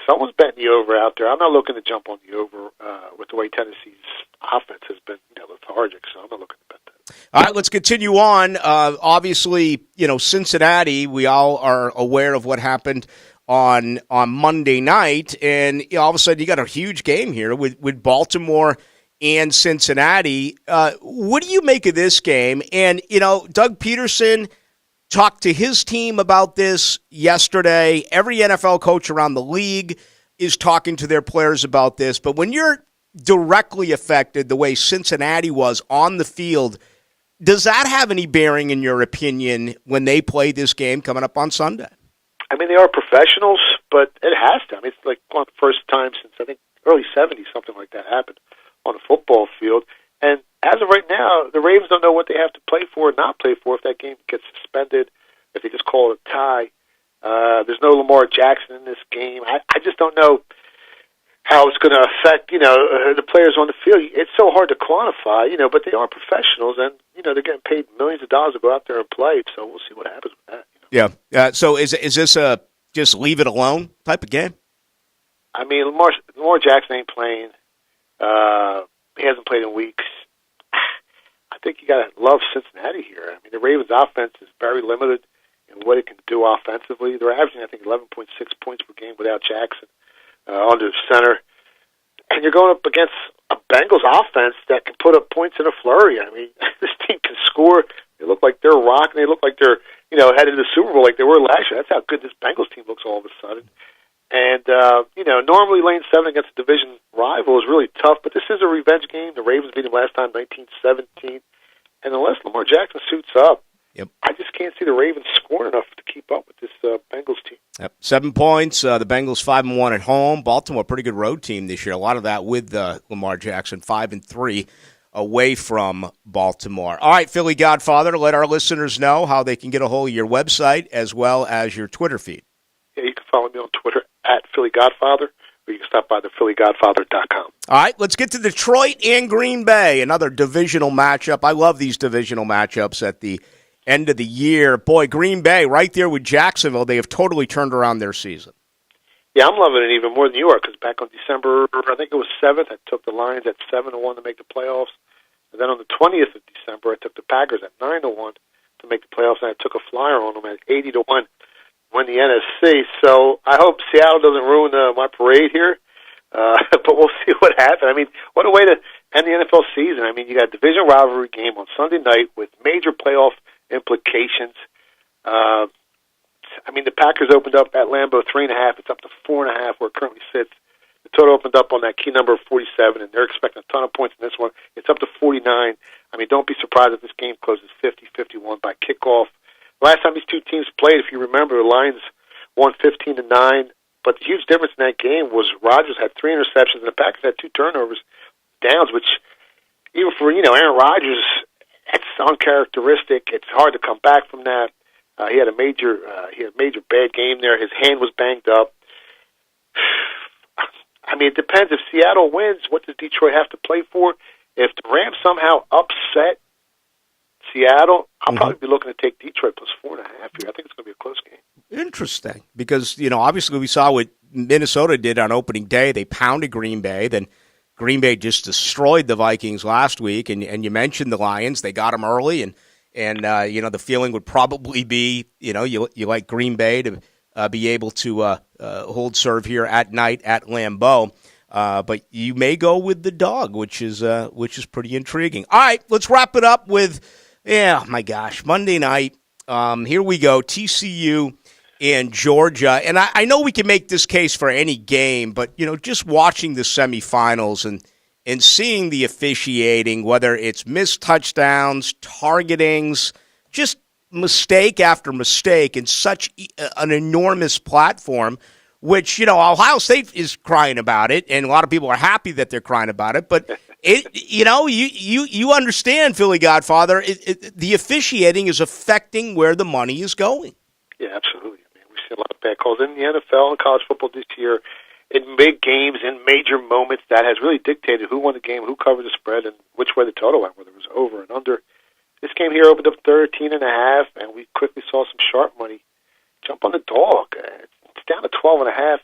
someone's betting the over out there. I'm not looking to jump on the over with the way Tennessee's offense has been lethargic, so I'm not looking to bet that. All right, let's continue on. Obviously, Cincinnati, we all are aware of what happened on Monday night, and all of a sudden you got a huge game here with Baltimore and Cincinnati. What do you make of this game? And, Doug Peterson talked to his team about this yesterday. Every NFL coach around the league is talking to their players about this. But when you're directly affected the way Cincinnati was on the field, does that have any bearing, in your opinion, when they play this game coming up on Sunday? I mean, they are professionals, but it has to. I mean, it's like one of the first times since, I think, early 70s, something like that happened on a football field. And as of right now, the Ravens don't know what they have to play for or not play for if that game gets suspended, if they just call it a tie. There's no Lamar Jackson in this game. I just don't know how it's going to affect, the players on the field. It's so hard to quantify, but they are professionals, and, they're getting paid millions of dollars to go out there and play, so we'll see what happens with that. Yeah. So is this a just leave it alone type of game? I mean, Lamar Jackson ain't playing. He hasn't played in weeks. I think you got to love Cincinnati here. I mean, the Ravens' offense is very limited. and what it can do offensively. They're averaging, I think, 11.6 points per game without Jackson under center. And you're going up against a Bengals offense that can put up points in a flurry. I mean, this team can score. They look like they're rocking. They look like they're, headed to the Super Bowl like they were last year. That's how good this Bengals team looks all of a sudden. And, normally Lane 7 against a division rival is really tough, but this is a revenge game. The Ravens beat him last time, 19-17. And unless Lamar Jackson suits up, I just can't see the Ravens scoring enough to keep up with this Bengals team. Yep. 7 points. The Bengals 5-1 at home. Baltimore, pretty good road team this year. A lot of that with Lamar Jackson, 5-3 away from Baltimore. All right, Philly Godfather, let our listeners know how they can get a hold of your website as well as your Twitter feed. Yeah, you can follow me on Twitter at Philly Godfather, or you can stop by the PhillyGodfather.com. All right, let's get to Detroit and Green Bay, another divisional matchup. I love these divisional matchups at the end of the year. Boy, Green Bay right there with Jacksonville, they have totally turned around their season. Yeah, I'm loving it even more than you are, because back on December, I think it was 7th, I took the Lions at 7-1 to make the playoffs. And then on the 20th of December, I took the Packers at 9-1 to make the playoffs, and I took a flyer on them at 80-1 win the NFC. So I hope Seattle doesn't ruin my parade here, but we'll see what happens. I mean, what a way to end the NFL season. I mean, you got a division rivalry game on Sunday night with major playoff implications. I mean, the Packers opened up at Lambeau 3.5. It's up to 4.5 where it currently sits. The total opened up on that key number of 47, and they're expecting a ton of points in this one. It's up to 49. I mean, don't be surprised if this game closes 50-51 by kickoff. Last time these two teams played, if you remember, the Lions won 15-9. But the huge difference in that game was Rodgers had 3 interceptions, and the Packers had 2 turnovers, downs, which even for Aaron Rodgers, it's uncharacteristic. It's hard to come back from that. He had a major bad game there. His hand was banged up. I mean, it depends. If Seattle wins, what does Detroit have to play for? If the Rams somehow upset Seattle, I'll probably be looking to take Detroit plus 4.5 here. I think it's going to be a close game. Interesting, because, obviously we saw what Minnesota did on opening day. They pounded Green Bay. Then Green Bay just destroyed the Vikings last week. And you mentioned the Lions. They got them early. And the feeling would probably be, you like Green Bay to be able to hold serve here at night at Lambeau. But you may go with the dog, which is pretty intriguing. All right, let's wrap it up with, Monday night. Here we go, TCU and Georgia. And I know we can make this case for any game, but, just watching the semifinals and seeing the officiating, whether it's missed touchdowns, targetings, just mistake after mistake in such an enormous platform, which, Ohio State is crying about it, and a lot of people are happy that they're crying about it, but you understand, Philly Godfather, the officiating is affecting where the money is going. Yeah, absolutely. I mean, we've seen a lot of bad calls in the NFL and college football this year in big games, in major moments that has really dictated who won the game, who covered the spread, and which way the total went, whether it was over and under. This game here opened up 13.5, and we quickly saw some sharp money jump on the dog. It's down to 12.5.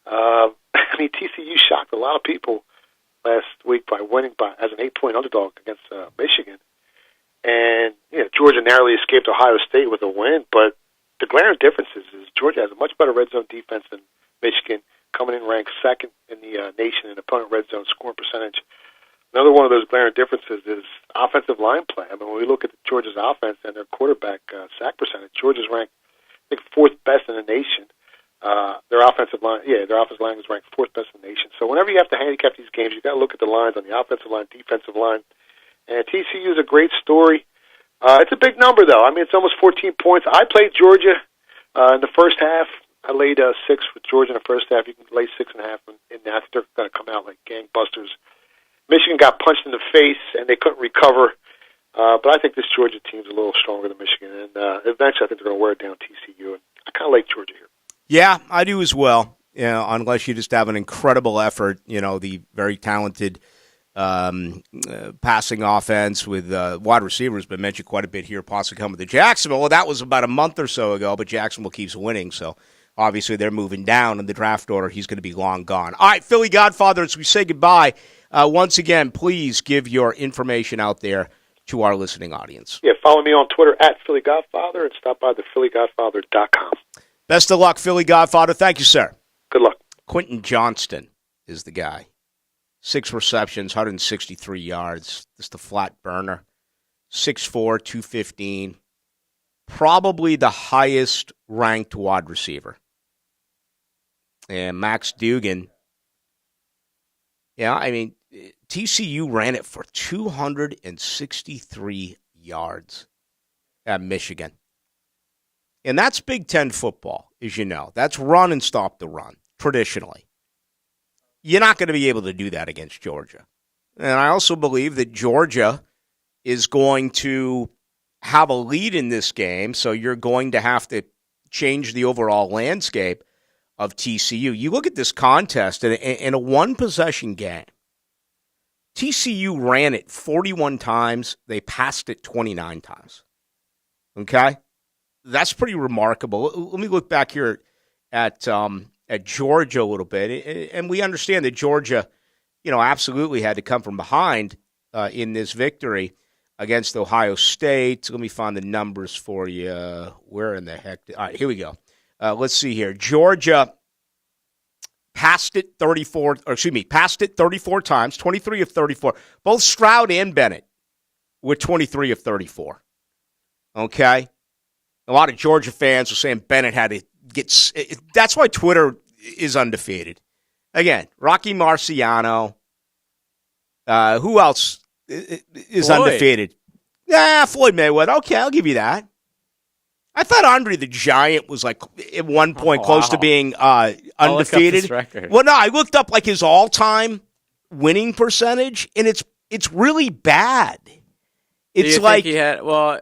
I mean, TCU shocked a lot of people last week by winning as an 8-point underdog against Michigan. And Georgia narrowly escaped Ohio State with a win, but the glaring difference is Georgia has a much better red zone defense than Michigan, coming in ranked second in the nation in opponent red zone scoring percentage. Another one of those glaring differences is offensive line play. I mean, when we look at Georgia's offense and their quarterback sack percentage, Georgia's ranked, I think, 4th best in the nation. Their offensive line is ranked 4th best in the nation. So whenever you have to handicap these games, you've got to look at the lines on the offensive line, defensive line. And TCU is a great story. It's a big number, though. I mean, it's almost 14 points. I played Georgia in the first half. I laid 6 with Georgia in the first half. You can lay 6.5 in that. I think they're going to come out like gangbusters. Michigan got punched in the face, and they couldn't recover. But I think this Georgia team's a little stronger than Michigan. And eventually I think they're going to wear down TCU. And I kind of like Georgia here. Yeah, I do as well. Unless you just have an incredible effort, the very talented passing offense with wide receivers been mentioned quite a bit here, possibly coming to Jacksonville. Well, that was about a month or so ago, but Jacksonville keeps winning, so obviously they're moving down in the draft order. He's going to be long gone. All right, Philly Godfather, as we say goodbye, once again, please give your information out there to our listening audience. Yeah, follow me on Twitter at Philly Godfather and stop by the PhillyGodfather.com. Best of luck, Philly Godfather. Thank you, sir. Good luck. Quentin Johnston is the guy. 6 receptions, 163 yards. Just a flat burner. 6'4", 215. Probably the highest ranked wide receiver. And Max Dugan. Yeah, I mean, TCU ran it for 263 yards at Michigan. And that's Big Ten football, as you know. That's run and stop the run, traditionally. You're not going to be able to do that against Georgia. And I also believe that Georgia is going to have a lead in this game, so you're going to have to change the overall landscape of TCU. You look at this contest, in a one-possession game, TCU ran it 41 times. They passed it 29 times. Okay? That's pretty remarkable. Let me look back here at Georgia a little bit. And we understand that Georgia, absolutely had to come from behind in this victory against Ohio State. Let me find the numbers for you. Where in the heck? All right, here we go. Let's see here. Georgia passed it 34 times, 23 of 34. Both Stroud and Bennett were 23 of 34. Okay? A lot of Georgia fans were saying Bennett had to get – that's why Twitter is undefeated. Again, Rocky Marciano. Who else is Floyd. Undefeated? Yeah, Floyd Mayweather. Okay, I'll give you that. I thought Andre the Giant was like at one point close to being undefeated. I'll look up his record. Well, no, I looked up like his all-time winning percentage, and it's really bad. It's like he had Andre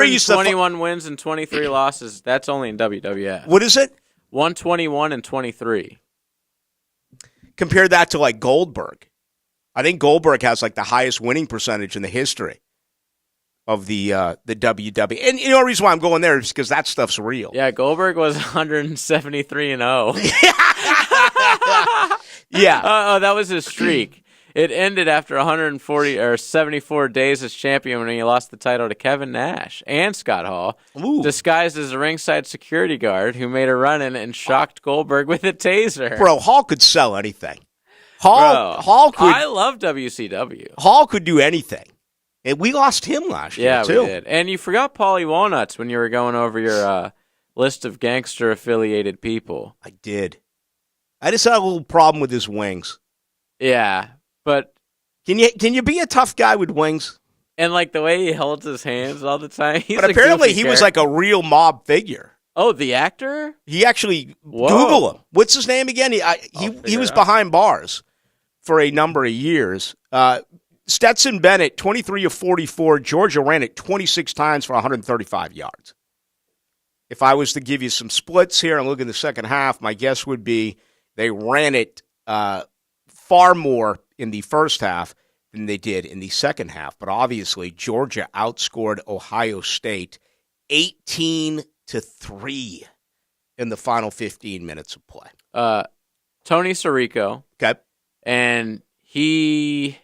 used to 21 wins and 23 losses. That's only in WWF. What is it? 121 and 23. Compare that to like Goldberg. I think Goldberg has like the highest winning percentage in the history of the WWE. And the reason why I'm going there is because that stuff's real. Yeah, Goldberg was 173 and 0. Yeah. That was his streak. It ended after 140 or 74 days as champion when he lost the title to Kevin Nash and Scott Hall, disguised as a ringside security guard who made a run in and shocked Goldberg with a taser. Bro, Hall could sell anything. Hall could. I love WCW. Hall could do anything. And we lost him last year, too. Yeah, we did. And you forgot Paulie Walnuts when you were going over your list of gangster-affiliated people. I did. I just had a little problem with his wings. Yeah, but... Can you be a tough guy with wings? And, like, the way he holds his hands all the time. But apparently he was like a real mob figure. Oh, the actor? He actually... Google him. What's his name again? He was behind bars for a number of years. Stetson Bennett, 23 of 44. Georgia ran it 26 times for 135 yards. If I was to give you some splits here and look in the second half, my guess would be they ran it far more in the first half than they did in the second half. But obviously, Georgia outscored Ohio State 18-3 in the final 15 minutes of play. Tony Sirico. Okay. And he...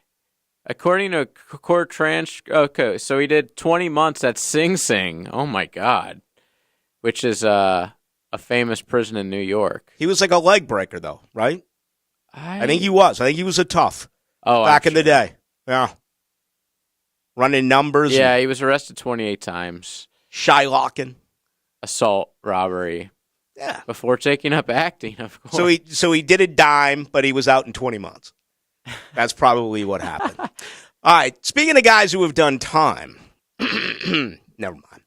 According to court okay, so he did 20 months at Sing Sing. Oh, my God. Which is a famous prison in New York. He was like a leg breaker, though, right? I think he was. I think he was a tough back in the day. Yeah. Running numbers. Yeah, he was arrested 28 times. Shylocking. Assault, robbery. Yeah. Before taking up acting, of course. So he did a dime, but he was out in 20 months. That's probably what happened. All right. Speaking of guys who have done time, never mind.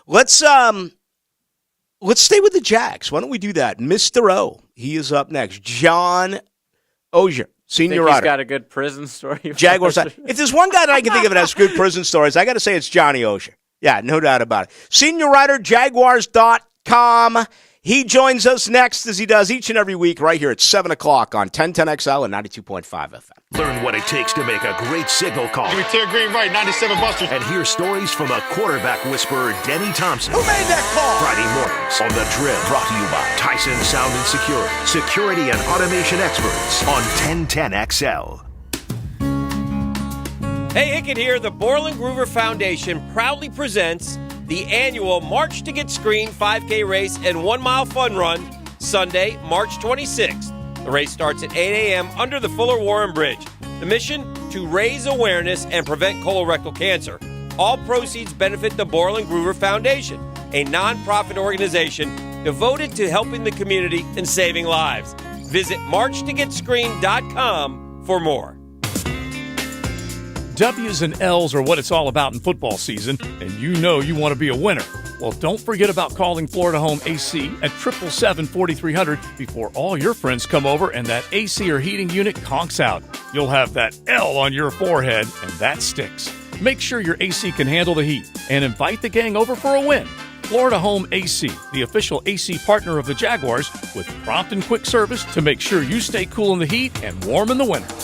Let's stay with the Jags. Why don't we do that? Mr. O, he is up next. John Ogier, senior writer. He's got a good prison story. Jaguars. If there's one guy that I can think of that has good prison stories, I got to say it's Johnny Ogier. Yeah, no doubt about it. Senior writer, Jaguars.com. He joins us next, as he does each and every week, right here at 7 o'clock on 1010XL and 92.5 FM. Learn what it takes to make a great signal call. Give me tear green right, 97 Buster. And hear stories from a quarterback whisperer, Denny Thompson. Who made that call? Friday mornings on The Drill. Brought to you by Tyson Sound and Security. Security and automation experts on 1010XL. Hey, Hickett here. The Borland Groover Foundation proudly presents the annual March to Get Screened 5K race and 1 mile fun run Sunday, March 26th. The race starts at 8 a.m. under the Fuller Warren Bridge. The mission? To raise awareness and prevent colorectal cancer. All proceeds benefit the Borland Groover Foundation, a nonprofit organization devoted to helping the community and saving lives. Visit marchtogetscreened.com for more. W's and L's are what it's all about in football season, and you know you want to be a winner. Well, don't forget about calling Florida Home AC at 777-4300 before all your friends come over and that AC or heating unit conks out. You'll have that L on your forehead, and that sticks. Make sure your AC can handle the heat, and invite the gang over for a win. Florida Home AC, the official AC partner of the Jaguars, with prompt and quick service to make sure you stay cool in the heat and warm in the winter.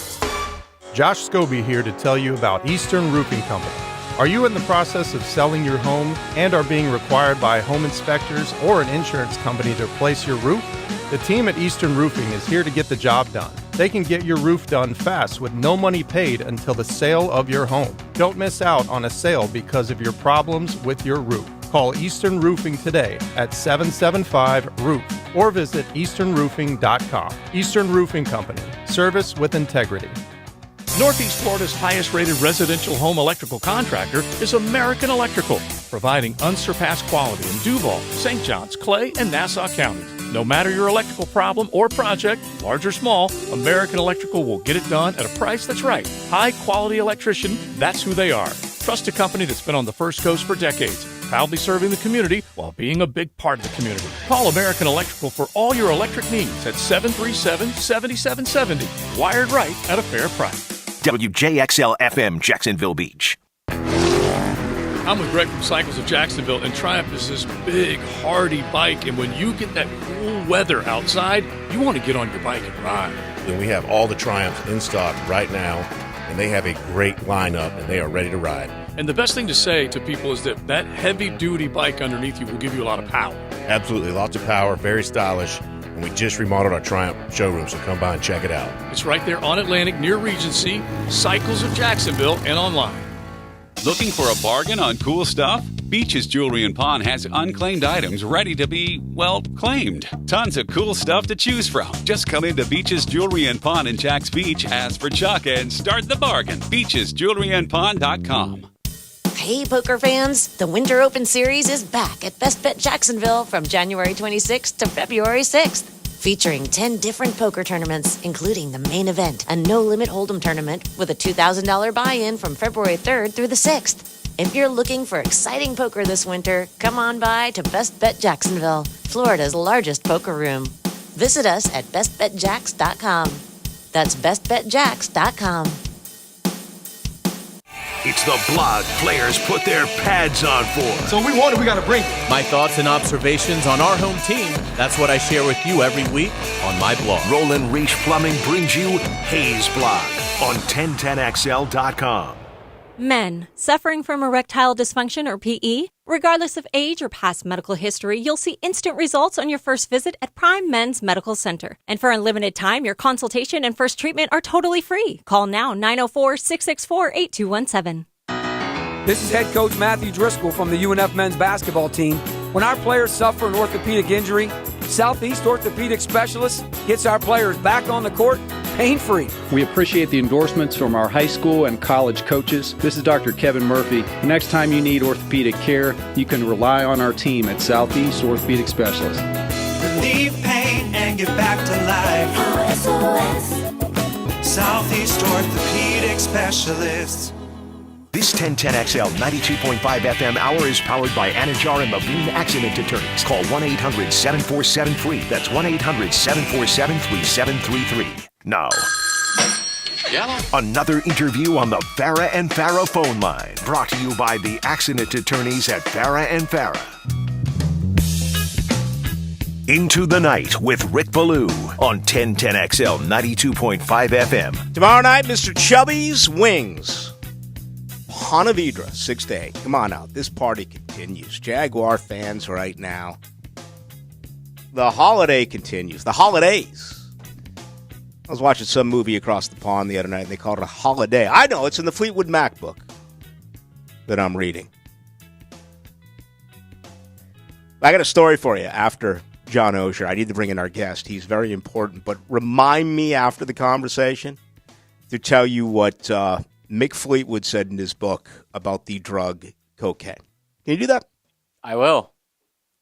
Josh Scobie here to tell you about Eastern Roofing Company. Are you in the process of selling your home and are being required by home inspectors or an insurance company to replace your roof? The team at Eastern Roofing is here to get the job done. They can get your roof done fast with no money paid until the sale of your home. Don't miss out on a sale because of your problems with your roof. Call Eastern Roofing today at 775-ROOF or visit easternroofing.com. Eastern Roofing Company. Service with integrity. Northeast Florida's highest-rated residential home electrical contractor is American Electrical, providing unsurpassed quality in Duval, St. Johns, Clay, and Nassau counties. No matter your electrical problem or project, large or small, American Electrical will get it done at a price that's right. High-quality electrician, that's who they are. Trust a company that's been on the First Coast for decades, proudly serving the community while being a big part of the community. Call American Electrical for all your electric needs at 737-7770. Wired right at a fair price. WJXL-FM, Jacksonville Beach. I'm with Greg from Cycles of Jacksonville, and Triumph is this big, hardy bike, and when you get that cool weather outside, you want to get on your bike and ride. And we have all the Triumphs in stock right now, and they have a great lineup, and they are ready to ride. And the best thing to say to people is that heavy-duty bike underneath you will give you a lot of power. Absolutely, lots of power, very stylish. And we just remodeled our Triumph showroom, so come by and check it out. It's right there on Atlantic near Regency, Cycles of Jacksonville, and online. Looking for a bargain on cool stuff? Beach's Jewelry and Pawn has unclaimed items ready to be, well, claimed. Tons of cool stuff to choose from. Just come into Beach's Jewelry and Pawn in Jacks Beach, ask for Chuck, and start the bargain. BeachesJewelryandPawn.com. Hey, poker fans, the Winter Open Series is back at Best Bet Jacksonville from January 26th to February 6th. Featuring 10 different poker tournaments, including the main event, a no-limit hold'em tournament with a $2,000 buy-in from February 3rd through the 6th. If you're looking for exciting poker this winter, come on by to Best Bet Jacksonville, Florida's largest poker room. Visit us at bestbetjacks.com. That's bestbetjacks.com. It's the blog players put their pads on for. So we won it, we got to bring it. My thoughts and observations on our home team. That's what I share with you every week on my blog. Roland Reach Plumbing brings you Hayes Blog on 1010XL.com. Men suffering from erectile dysfunction or PE, regardless of age or past medical history, you'll see instant results on your first visit at Prime Men's Medical Center. And for unlimited time, your consultation and first treatment are totally free. Call now 904-664-8217. This is head coach Matthew Driscoll from the UNF men's basketball team. When our players suffer an orthopedic injury, Southeast Orthopedic Specialist gets our players back on the court pain-free. We appreciate the endorsements from our high school and college coaches. This is Dr. Kevin Murphy. The next time you need orthopedic care, you can rely on our team at Southeast Orthopedic Specialist. Relieve pain and get back to life. Southeast Orthopedic Specialists. This 1010XL 92.5 FM hour is powered by Anajar and Levine Accident Attorneys. Call 1-800-747-FREE. That's 1-800-747-3733. Now, another interview on the Farah and Farah phone line. Brought to you by the Accident Attorneys at Farah and Farah. Into the Night with Rick Ballou on 1010XL 92.5 FM. Tomorrow night, Mr. Chubby's Wings. Ponte Vedra, 6 to 8. Come on out. This party continues. Jaguar fans right now. The holiday continues. The holidays. I was watching some movie across the pond the other night, and they called it a holiday. I know, it's in the Fleetwood Mac book that I'm reading. I got a story for you after John Osher. I need to bring in our guest. He's very important, but remind me after the conversation to tell you what Mick Fleetwood said in his book about the drug cocaine. Can you do that? I will.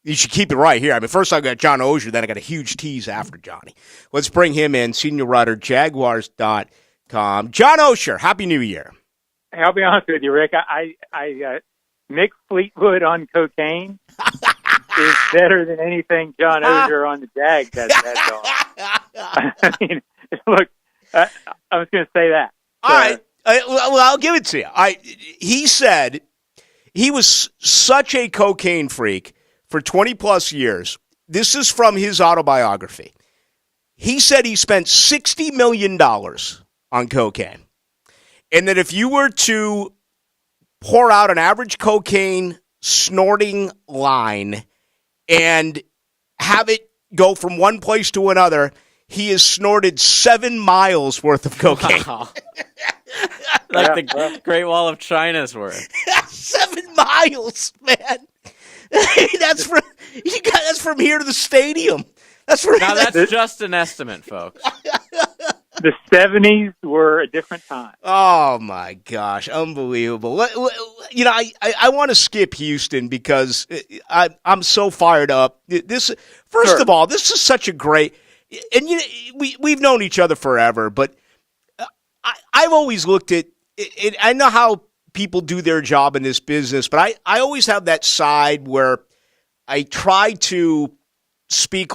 You should keep it right here. I mean, first I got John Osher, then I got a huge tease after Johnny. Let's bring him in, senior writer, Jaguars.com. John Osher, Happy New Year. Hey, I'll be honest with you, Rick. Mick Fleetwood on cocaine is better than anything John Osher on the Jags has on. I mean, look, I was going to say that. All right. Well, I'll give it to you. He said he was such a cocaine freak for 20-plus years. This is from his autobiography. He said he spent $60 million on cocaine. And that if you were to pour out an average cocaine snorting line and have it go from one place to another, he has snorted 7 miles worth of cocaine. Wow. Like the Great Wall of China's worth. 7 miles, man. That's from here to the stadium. That's just an estimate, folks. The 70s were a different time. Oh, my gosh. Unbelievable. You know, I want to skip Houston because I'm so fired up. First of all, this is such a great – and you know, we've known each other forever, but I've always looked at – I know how people do their job in this business, but I always have that side where I try to speak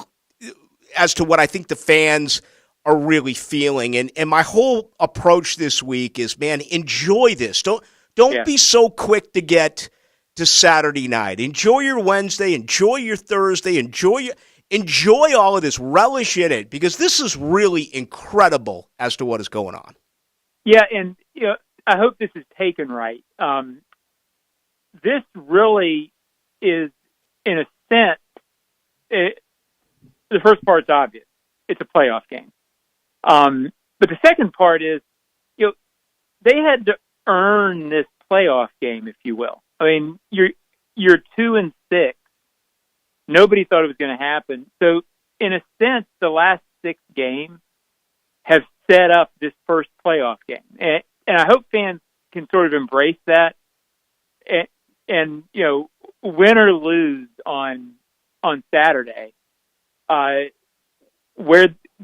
as to what I think the fans – are really feeling. And my whole approach this week is, man, enjoy this. Don't be so quick to get to Saturday night. Enjoy your Wednesday, enjoy your Thursday, enjoy all of this, relish in it, because this is really incredible as to what is going on. Yeah, and you know, I hope this is taken right. This really is, in a sense, the first part's obvious. It's a playoff game. But the second part is, you know, they had to earn this playoff game, if you will. I mean, you're 2-6. Nobody thought it was going to happen. So, in a sense, the last 6 games have set up this first playoff game, and I hope fans can sort of embrace that. And you know, win or lose on Saturday,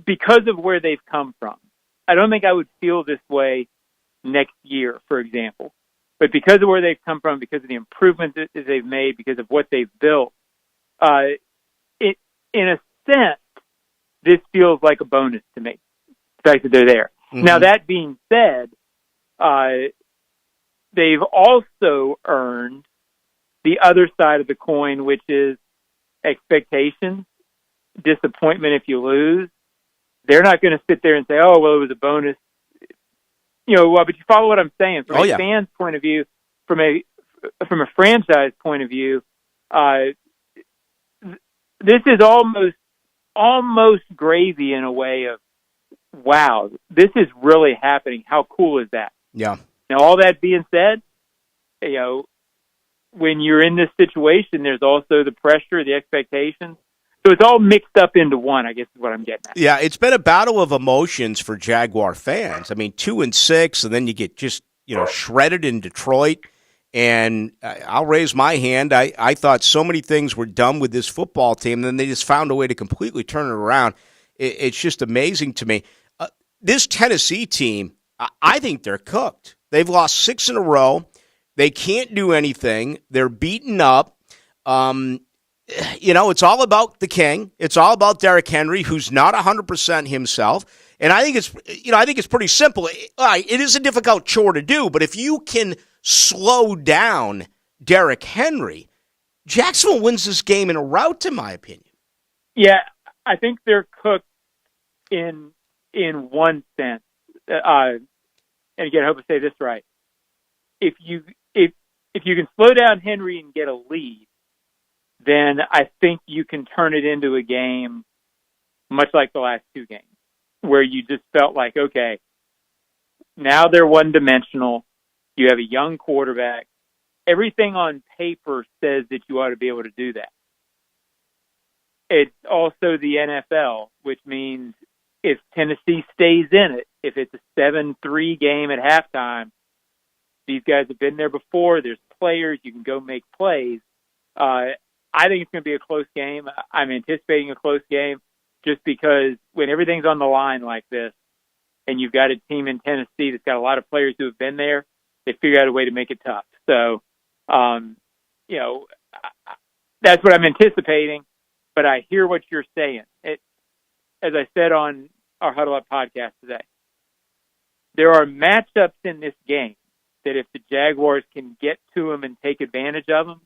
because of where they've come from. I don't think I would feel this way next year, for example. But because of where they've come from, because of the improvements that they've made, because of what they've built, in a sense, this feels like a bonus to me, the fact that they're there. Mm-hmm. Now, that being said, they've also earned the other side of the coin, which is expectations, disappointment if you lose. They're not going to sit there and say, oh, well, it was a bonus. You know, but you follow what I'm saying. From a fan's point of view, from a franchise point of view, this is almost gravy in a way of, wow, this is really happening. How cool is that? Yeah. Now, all that being said, you know, when you're in this situation, there's also the pressure, the expectations. So it's all mixed up into one, I guess is what I'm getting at. Yeah, it's been a battle of emotions for Jaguar fans. I mean, 2-6, and then you get just, shredded in Detroit. And I'll raise my hand. I thought so many things were done with this football team, and then they just found a way to completely turn it around. It's just amazing to me. This Tennessee team, I think they're cooked. They've lost 6 in a row. They can't do anything. They're beaten up. It's all about the king. It's all about Derrick Henry, who's not 100% himself. And I think it's pretty simple. It is a difficult chore to do, but if you can slow down Derrick Henry, Jacksonville wins this game in a rout, in my opinion. Yeah, I think they're cooked in one sense. And again, I hope I say this right. If you can slow down Henry and get a lead, then I think you can turn it into a game much like the last 2 games. where you just felt like, okay, now they're one-dimensional. You have a young quarterback. Everything on paper says that you ought to be able to do that. It's also the NFL, which means if Tennessee stays in it, if it's a 7-3 game at halftime, these guys have been there before. There's players. You can go make plays. I think it's going to be a close game. I'm anticipating a close game just because when everything's on the line like this and you've got a team in Tennessee that's got a lot of players who have been there, they figure out a way to make it tough. So, that's what I'm anticipating. But I hear what you're saying. As I said on our Huddle Up podcast today, there are matchups in this game that if the Jaguars can get to them and take advantage of them,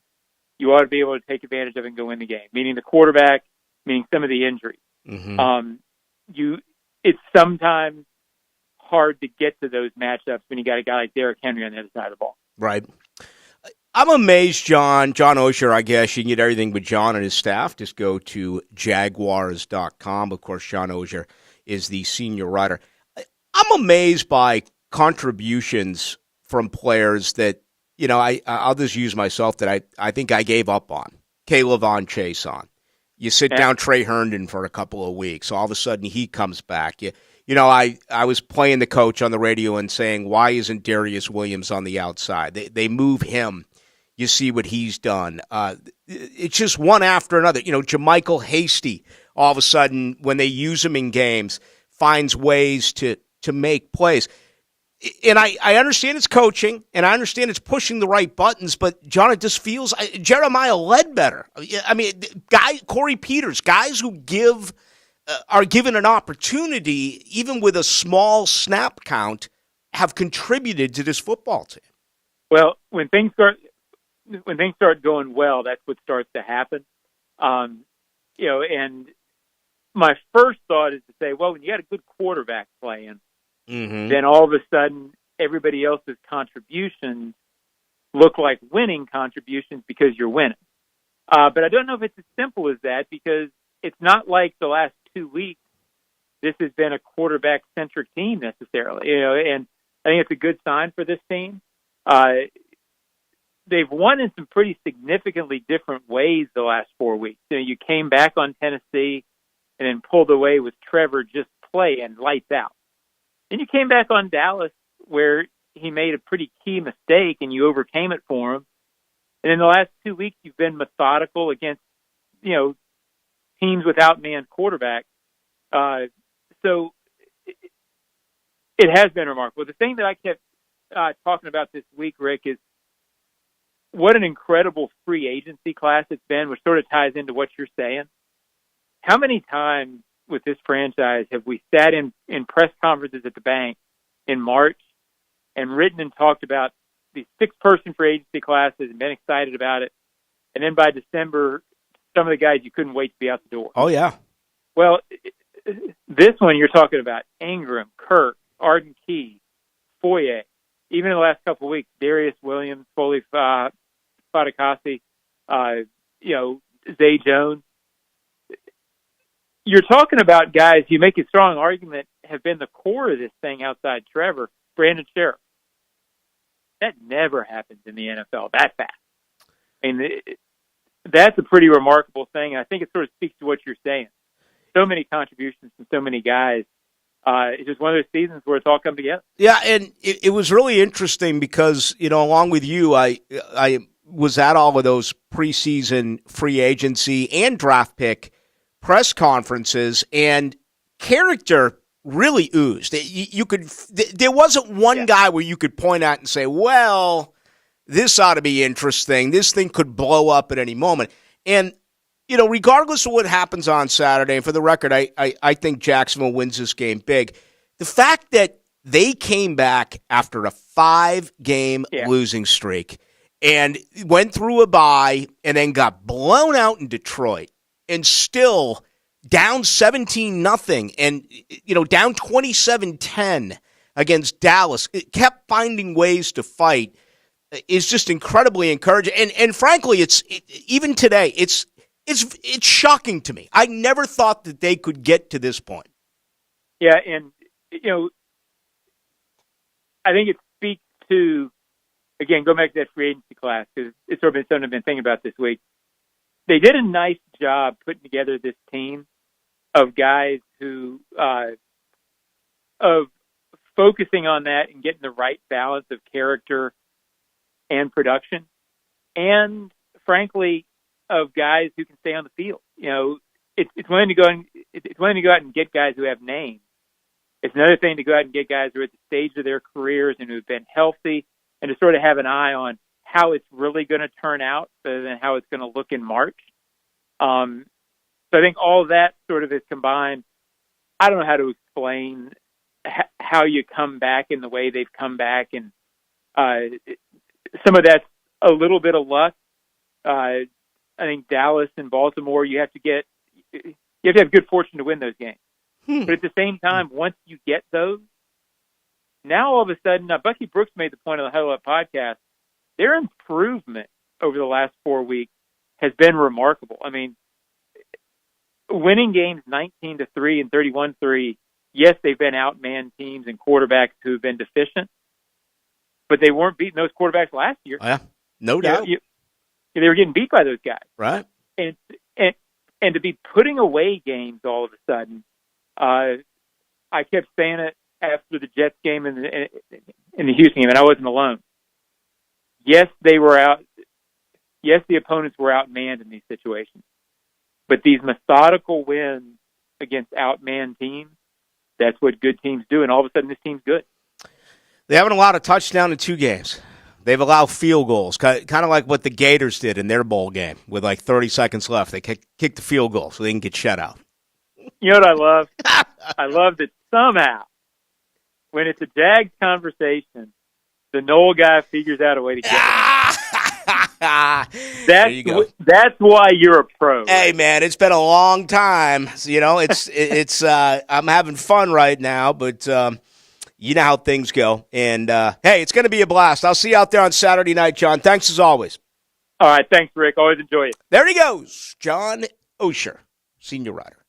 you ought to be able to take advantage of it and go win the game, meaning the quarterback, meaning some of the injuries. Mm-hmm. It's sometimes hard to get to those matchups when you got a guy like Derrick Henry on the other side of the ball. Right. I'm amazed, John Osher, I guess. You can get everything with John and his staff. Just go to Jaguars.com. Of course, John Osher is the senior writer. I'm amazed by contributions from players that, I'll just use myself that I think I gave up on. K'Lavon Chase on. You sit down Trey Herndon for a couple of weeks. All of a sudden, he comes back. I was playing the coach on the radio and saying, why isn't Darius Williams on the outside? They move him. You see what he's done. It's just one after another. JaMychal Hasty, all of a sudden, when they use him in games, finds ways to make plays. And I understand it's coaching, and I understand it's pushing the right buttons, but, John, it just feels Jeremiah Ledbetter. I mean, Corey Peters, guys who are given an opportunity, even with a small snap count, have contributed to this football team. Well, when things start going well, that's what starts to happen. And my first thought is to say, well, when you got a good quarterback playing, then all of a sudden everybody else's contributions look like winning contributions because you're winning. But I don't know if it's as simple as that, because it's not like the last 2 weeks this has been a quarterback-centric team necessarily. And I think it's a good sign for this team. They've won in some pretty significantly different ways the last 4 weeks. You came back on Tennessee and then pulled away with Trevor just playing lights out. Then you came back on Dallas where he made a pretty key mistake and you overcame it for him. And in the last 2 weeks, you've been methodical against, teams without man quarterback. So it has been remarkable. The thing that I kept talking about this week, Rick, is what an incredible free agency class it's been, which sort of ties into what you're saying. How many times with this franchise have we sat in press conferences at the bank in March and written and talked about these 6-person free agency classes and been excited about it, and then by December, some of the guys you couldn't wait to be out the door. Oh, yeah. Well, this one you're talking about Ingram, Kirk, Arden Key, Foye, even in the last couple of weeks, Darius Williams, Foley Fatukasi, Zay Jones. You're talking about guys, you make a strong argument, have been the core of this thing outside Trevor, Brandon Sheriff. That never happens in the NFL that fast. I mean, that's a pretty remarkable thing, and I think it sort of speaks to what you're saying. So many contributions from so many guys. It's just one of those seasons where it's all come together. Yeah, and it was really interesting because, along with you, I was at all of those preseason free agency and draft pick press conferences, and character really oozed. There wasn't one guy where you could point out and say, well, this ought to be interesting. This thing could blow up at any moment. And, regardless of what happens on Saturday, and for the record, I think Jacksonville wins this game big. The fact that they came back after a 5-game losing streak and went through a bye and then got blown out in Detroit and still down 17-0 and, down 27-10 against Dallas, it kept finding ways to fight, is just incredibly encouraging. And frankly, even today, it's shocking to me. I never thought that they could get to this point. Yeah, and I think it speaks to, again, go back to that free agency class, because it's sort of been something I've been thinking about this week. They did a nice job putting together this team of guys who of focusing on that and getting the right balance of character and production, and frankly, of guys who can stay on the field. It's one thing to go out and get guys who have names. It's another thing to go out and get guys who are at the stage of their careers and who've been healthy, and to sort of have an eye on how it's really going to turn out rather than how it's going to look in March. So I think all that sort of is combined. I don't know how to explain how you come back in the way they've come back, and some of that's a little bit of luck. I think Dallas and Baltimore, you have to have good fortune to win those games. But at the same time, once you get those, now all of a sudden, Bucky Brooks made the point on the Huddle Up podcast, their improvement over the last 4 weeks has been remarkable. I mean, winning games 19-3 and 31-3, yes, they've been outmanned teams and quarterbacks who have been deficient, but they weren't beating those quarterbacks last year. Yeah, no doubt. They were getting beat by those guys. Right. And to be putting away games all of a sudden, I kept saying it after the Jets game and the Houston game, and I wasn't alone. Yes, they were out. Yes, the opponents were outmanned in these situations. But these methodical wins against outmanned teams, that's what good teams do, and all of a sudden this team's good. They haven't allowed a touchdown in 2 games. They've allowed field goals, kind of like what the Gators did in their bowl game with like 30 seconds left. They kicked the field goal so they can get shut out. You know what I love? I love that somehow, when it's a Jags conversation, the Noel guy figures out a way to get That's why you're a pro. Hey, right? man, it's been a long time. So, it's I'm having fun right now, but you know how things go. And, hey, it's going to be a blast. I'll see you out there on Saturday night, John. Thanks as always. All right, thanks, Rick. Always enjoy it. There he goes, John Osher, senior writer,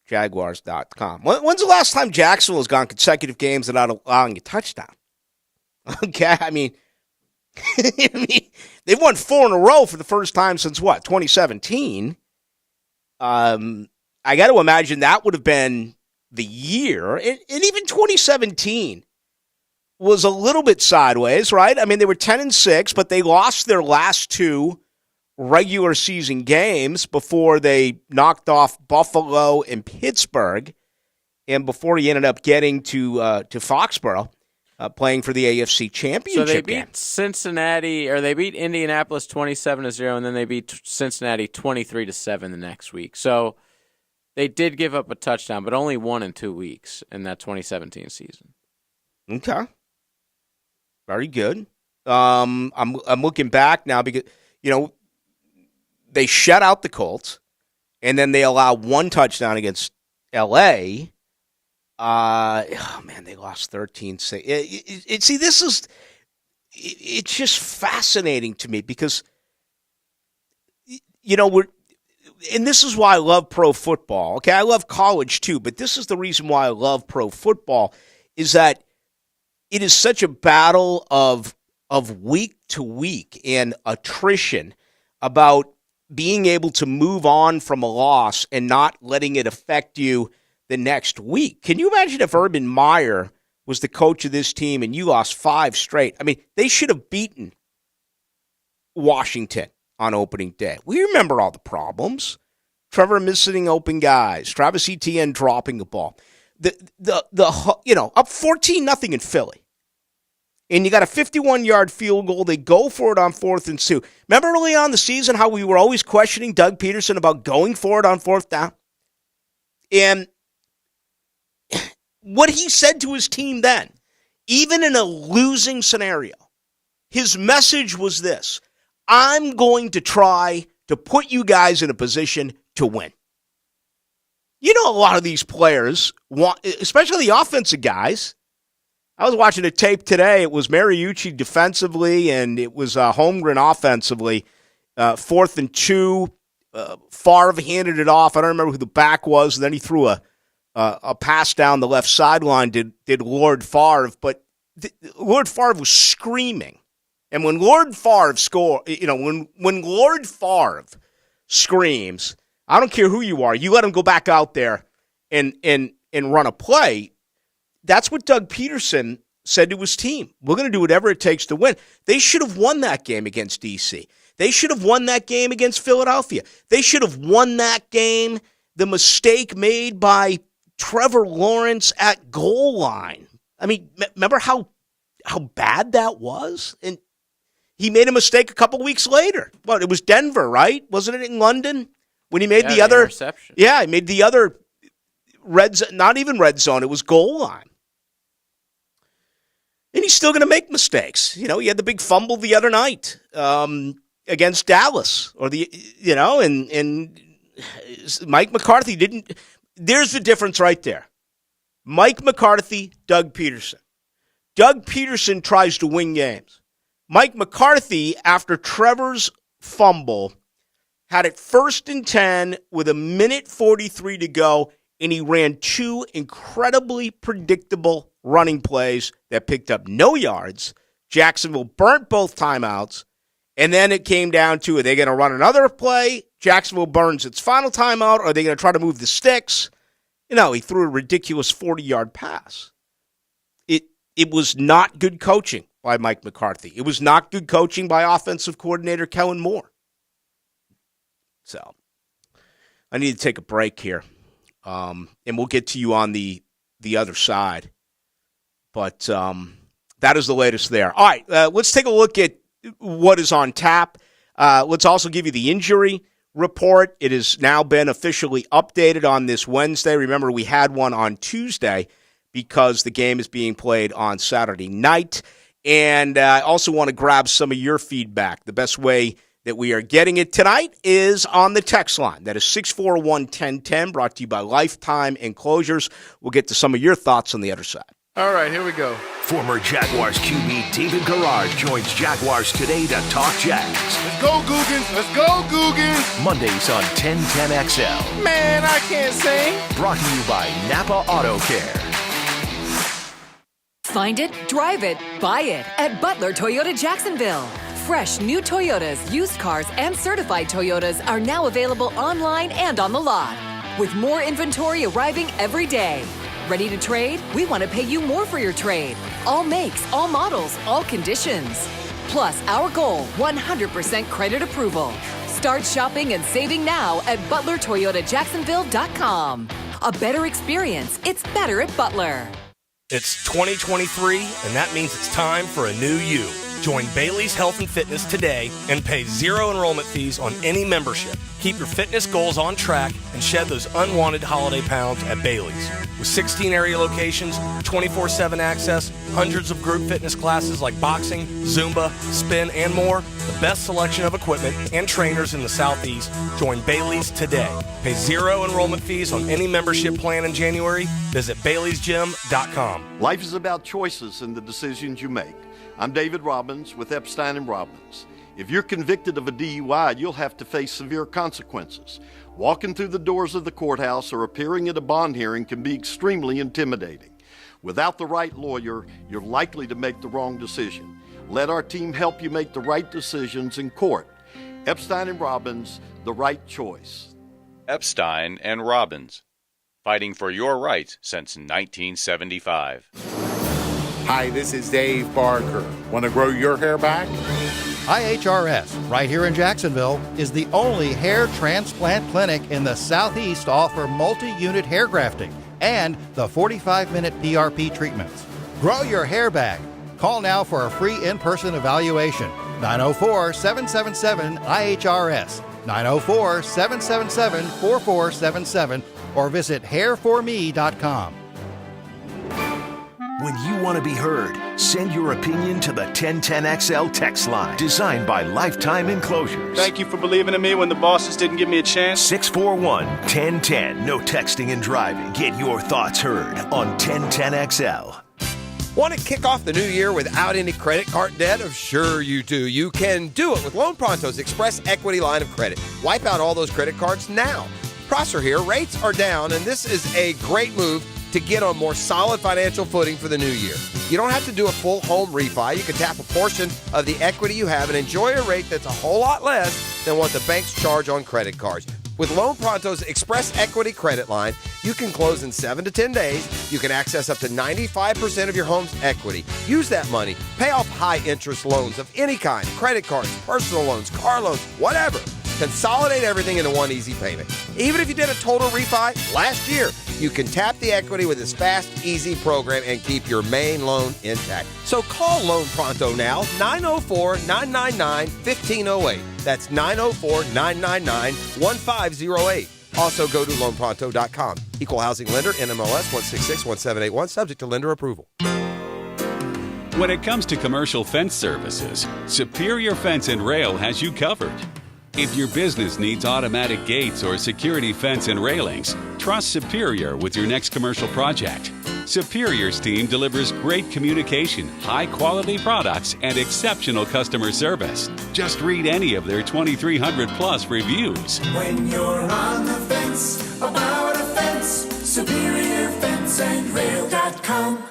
Jaguars.com. When's the last time Jacksonville has gone consecutive games without allowing a touchdown? Okay, I mean, they've won 4 in a row for the first time since, 2017? I got to imagine that would have been the year. And even 2017 was a little bit sideways, right? I mean, they were 10-6, but they lost their last 2 regular season games before they knocked off Buffalo and Pittsburgh, and before he ended up getting to Foxborough. Playing for the AFC Championship. So they beat Cincinnati, or they beat Indianapolis 27-0, and then they beat Cincinnati 23-7 the next week. So they did give up a touchdown, but only 1 in 2 weeks in that 2017 season. Okay, very good. I'm looking back now because they shut out the Colts, and then they allowed 1 touchdown against L.A. They lost 13-6. See, it's just fascinating to me because, and this is why I love pro football. Okay, I love college too, but this is the reason why I love pro football is that it is such a battle of week to week and attrition about being able to move on from a loss and not letting it affect you the next week. Can you imagine if Urban Meyer was the coach of this team and you lost 5 straight? I mean, they should have beaten Washington on opening day. We remember all the problems. Trevor missing open guys, Travis Etienne dropping the ball. Up 14-0 in Philly. And you got a 51-yard field goal. They go for it on 4th and 2. Remember early on in the season how we were always questioning Doug Peterson about going for it on 4th down? And what he said to his team then, even in a losing scenario, his message was this: I'm going to try to put you guys in a position to win. A lot of these players want, especially the offensive guys. I was watching a tape today. It was Mariucci defensively, and it was Holmgren offensively. 4th and 2, Favre handed it off. I don't remember who the back was. And then he threw a a pass down the left sideline did Lord Favre, but Lord Favre was screaming. And when Lord Favre when Lord Favre screams, I don't care who you are, you let him go back out there and run a play. That's what Doug Peterson said to his team. We're going to do whatever it takes to win. They should have won that game against D.C. They should have won that game against Philadelphia. They should have won that game. The mistake made by Trevor Lawrence at goal line. I mean, remember how bad that was? And he made a mistake a couple weeks later. Well, it was Denver, right? Wasn't it in London? When he made the other interception. Yeah, he made the other not even red zone, it was goal line. And he's still going to make mistakes. He had the big fumble the other night against Dallas, and Mike McCarthy didn't. There's the difference right there. Mike McCarthy, Doug Peterson. Doug Peterson tries to win games. Mike McCarthy, after Trevor's fumble, had it 1st and 10 with 1:43 to go, and he ran 2 incredibly predictable running plays that picked up no yards. Jacksonville burnt both timeouts, and then it came down to, are they going to run another play? Jacksonville burns its final timeout, or are they going to try to move the sticks? He threw a ridiculous 40-yard pass. It was not good coaching by Mike McCarthy. It was not good coaching by offensive coordinator Kellen Moore. So I need to take a break here, and we'll get to you on the other side. But that is the latest there. All right, let's take a look at what is on tap. Let's also give you the injury report. It has now been officially updated on this Wednesday. Remember, we had one on Tuesday because the game is being played on Saturday night. And I also want to grab some of your feedback. The best way that we are getting it tonight is on the text line. That is 641-1010, brought to you by Lifetime Enclosures. We'll get to some of your thoughts on the other side. All right, here we go. Former Jaguars QB David Garrard joins Jaguars Today to talk Jags. Let's go, Googans. Let's go, Googans. Mondays on 1010XL. Man, I can't sing. Brought to you by Napa Auto Care. Find it, drive it, buy it at Butler Toyota Jacksonville. Fresh new Toyotas, used cars, and certified Toyotas are now available online and on the lot, with more inventory arriving every day. Ready to trade? We want to pay you more for your trade. All makes, all models, all conditions. Plus, our goal, 100% credit approval. Start shopping and saving now at ButlerToyotaJacksonville.com. A better experience. It's better at Butler. It's 2023, and that means it's time for a new you. Join Bailey's Health and Fitness today and pay 0 enrollment fees on any membership. Keep your fitness goals on track and shed those unwanted holiday pounds at Bailey's. With 16 area locations, 24/7 access, hundreds of group fitness classes like boxing, Zumba, spin, and more, the best selection of equipment and trainers in the Southeast, join Bailey's today. Pay 0 enrollment fees on any membership plan in January. Visit Bailey'sGym.com. Life is about choices and the decisions you make. I'm David Robbins with Epstein & Robbins. If you're convicted of a DUI, you'll have to face severe consequences. Walking through the doors of the courthouse or appearing at a bond hearing can be extremely intimidating. Without the right lawyer, you're likely to make the wrong decision. Let our team help you make the right decisions in court. Epstein & Robbins, the right choice. Epstein & Robbins, fighting for your rights since 1975. Hi, this is Dave Barker. Want to grow your hair back? IHRS, right here in Jacksonville, is the only hair transplant clinic in the Southeast to offer multi-unit hair grafting and the 45-minute PRP treatments. Grow your hair back. Call now for a free in-person evaluation. 904-777-IHRS, 904-777-4477, or visit hairforme.com. When you want to be heard, send your opinion to the 1010XL text line, designed by Lifetime Enclosures. Thank you for believing in me when the bosses didn't give me a chance. 641-1010. No texting and driving. Get your thoughts heard on 1010XL. Want to kick off the new year without any credit card debt? Sure you do. You can do it with Loan Pronto's Express Equity Line of Credit. Wipe out all those credit cards now. Prosser here. Rates are down, and this is a great move to get on more solid financial footing for the new year. You don't have to do a full home refi. You can tap a portion of the equity you have and enjoy a rate that's a whole lot less than what the banks charge on credit cards. With Loan Pronto's Express Equity Credit Line, you can close in 7 to 10 days. You can access up to 95% of your home's equity. Use that money. Pay off high-interest loans of any kind, credit cards, personal loans, car loans, whatever. Consolidate everything into one easy payment. Even if you did a total refi last year, you can tap the equity with this fast, easy program and keep your main loan intact. So call Loan Pronto now, 904-999-1508. That's 904-999-1508. Also go to loanpronto.com. Equal housing lender, NMLS 1661781, subject to lender approval. When it comes to commercial fence services, Superior Fence and Rail has you covered. If your business needs automatic gates or security fence and railings, trust Superior with your next commercial project. Superior's team delivers great communication, high-quality products, and exceptional customer service. Just read any of their 2,300-plus reviews. When you're on the fence about a fence, SuperiorFenceandRail.com.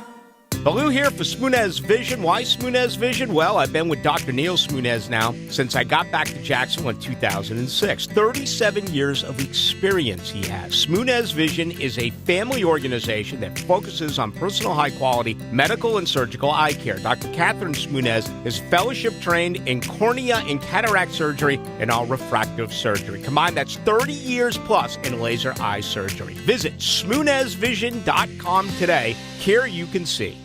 Ballou here for Smoonez Vision. Why Smoonez Vision? Well, I've been with Dr. Neil Smoonez now since I got back to Jacksonville in 2006. 37 years of experience he has. Smoonez Vision is a family organization that focuses on personal high-quality medical and surgical eye care. Dr. Catherine Smoonez is fellowship-trained in cornea and cataract surgery and all refractive surgery. Combined, that's 30 years plus in laser eye surgery. Visit SmoonezVision.com today. Care you can see.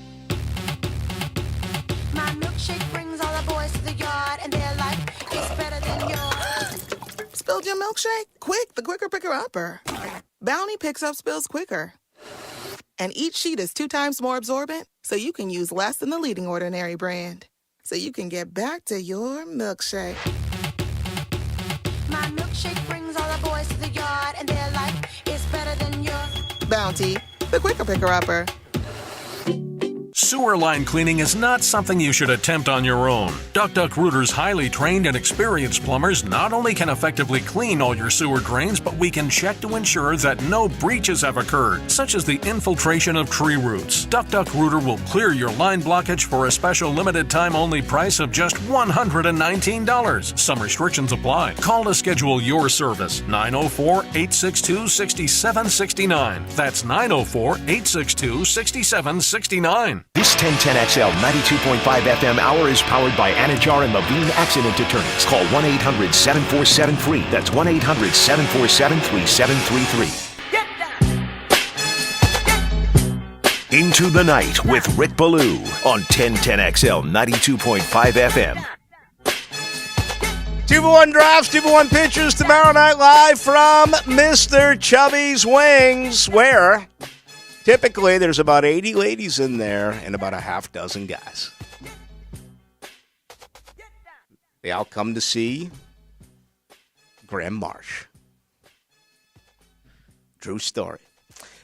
My milkshake brings all the boys to the yard, and they're like, it's better than yours. Spilled your milkshake? Quick, the quicker picker-upper. Bounty picks up spills quicker. And each sheet is 2 times more absorbent, so you can use less than the leading Ordinary brand. So you can get back to your milkshake. My milkshake brings all the boys to the yard, and they're like, it's better than yours. Bounty, the quicker picker-upper. Sewer line cleaning is not something you should attempt on your own. Duck Duck Rooter's highly trained and experienced plumbers not only can effectively clean all your sewer drains, but we can check to ensure that no breaches have occurred, such as the infiltration of tree roots. Duck Duck Rooter will clear your line blockage for a special limited time only price of just $119. Some restrictions apply. Call to schedule your service. 904-862-6769. That's 904-862-6769. This 1010XL 92.5 FM hour is powered by Anajar and Levine Accident Attorneys. Call 1-800-747-FREE. That's 1-800-747-3733. Into the Night with Rick Ballou on 1010XL 92.5 FM. 2-for-1 drafts, 2-for-1 pitches tomorrow night live from Mr. Chubby's Wings, where typically there's about 80 ladies in there and about a half dozen guys. They all come to see Graham Marsh. True story.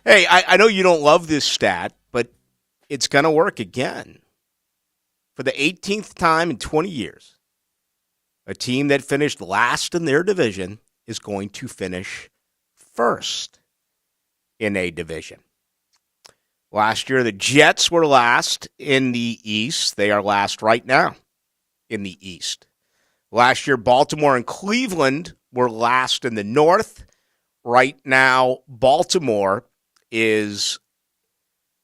Hey, I know you don't love this stat, but it's going to work again. For the 18th time in 20 years, a team that finished last in their division is going to finish first in a division. Last year, the Jets were last in the East. They are last right now in the East. Last year, Baltimore and Cleveland were last in the North. Right now, Baltimore is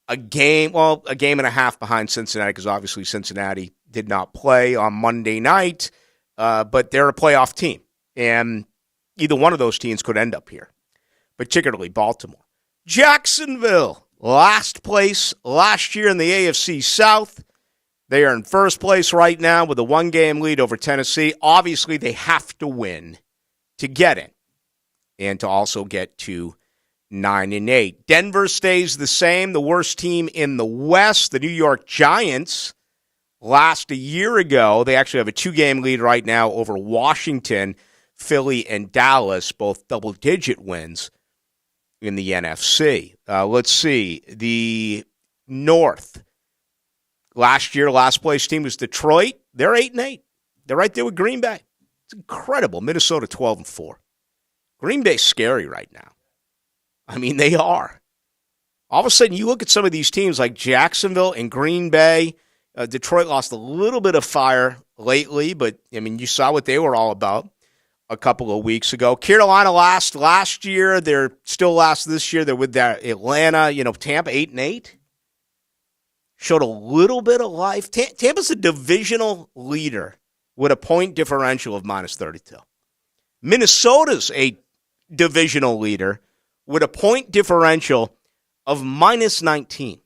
a game and a half behind Cincinnati, because obviously Cincinnati did not play on Monday night, but they're a playoff team. And either one of those teams could end up here, particularly Baltimore. Jacksonville. Last place last year in the AFC South. They are in first place right now with a 1-game lead over Tennessee. Obviously, they have to win to get in and to also get to 9-8. Denver stays the same, the worst team in the West. The New York Giants, last a year ago, they actually have a 2-game lead right now over Washington, Philly, and Dallas, both double-digit wins in the NFC. Let's see. The North. Last year, last place team was Detroit. They're 8-8. They're right there with Green Bay. It's incredible. Minnesota 12-4. Green Bay's scary right now. I mean, they are. All of a sudden, you look at some of these teams like Jacksonville and Green Bay. Detroit lost a little bit of fire lately, but, I mean, you saw what they were all about a couple of weeks ago. Carolina last year. They're still last this year. They're with that Atlanta, Tampa 8-8. Showed a little bit of life. Tampa's a divisional leader with a point differential of -32. Minnesota's a divisional leader with a point differential of -19.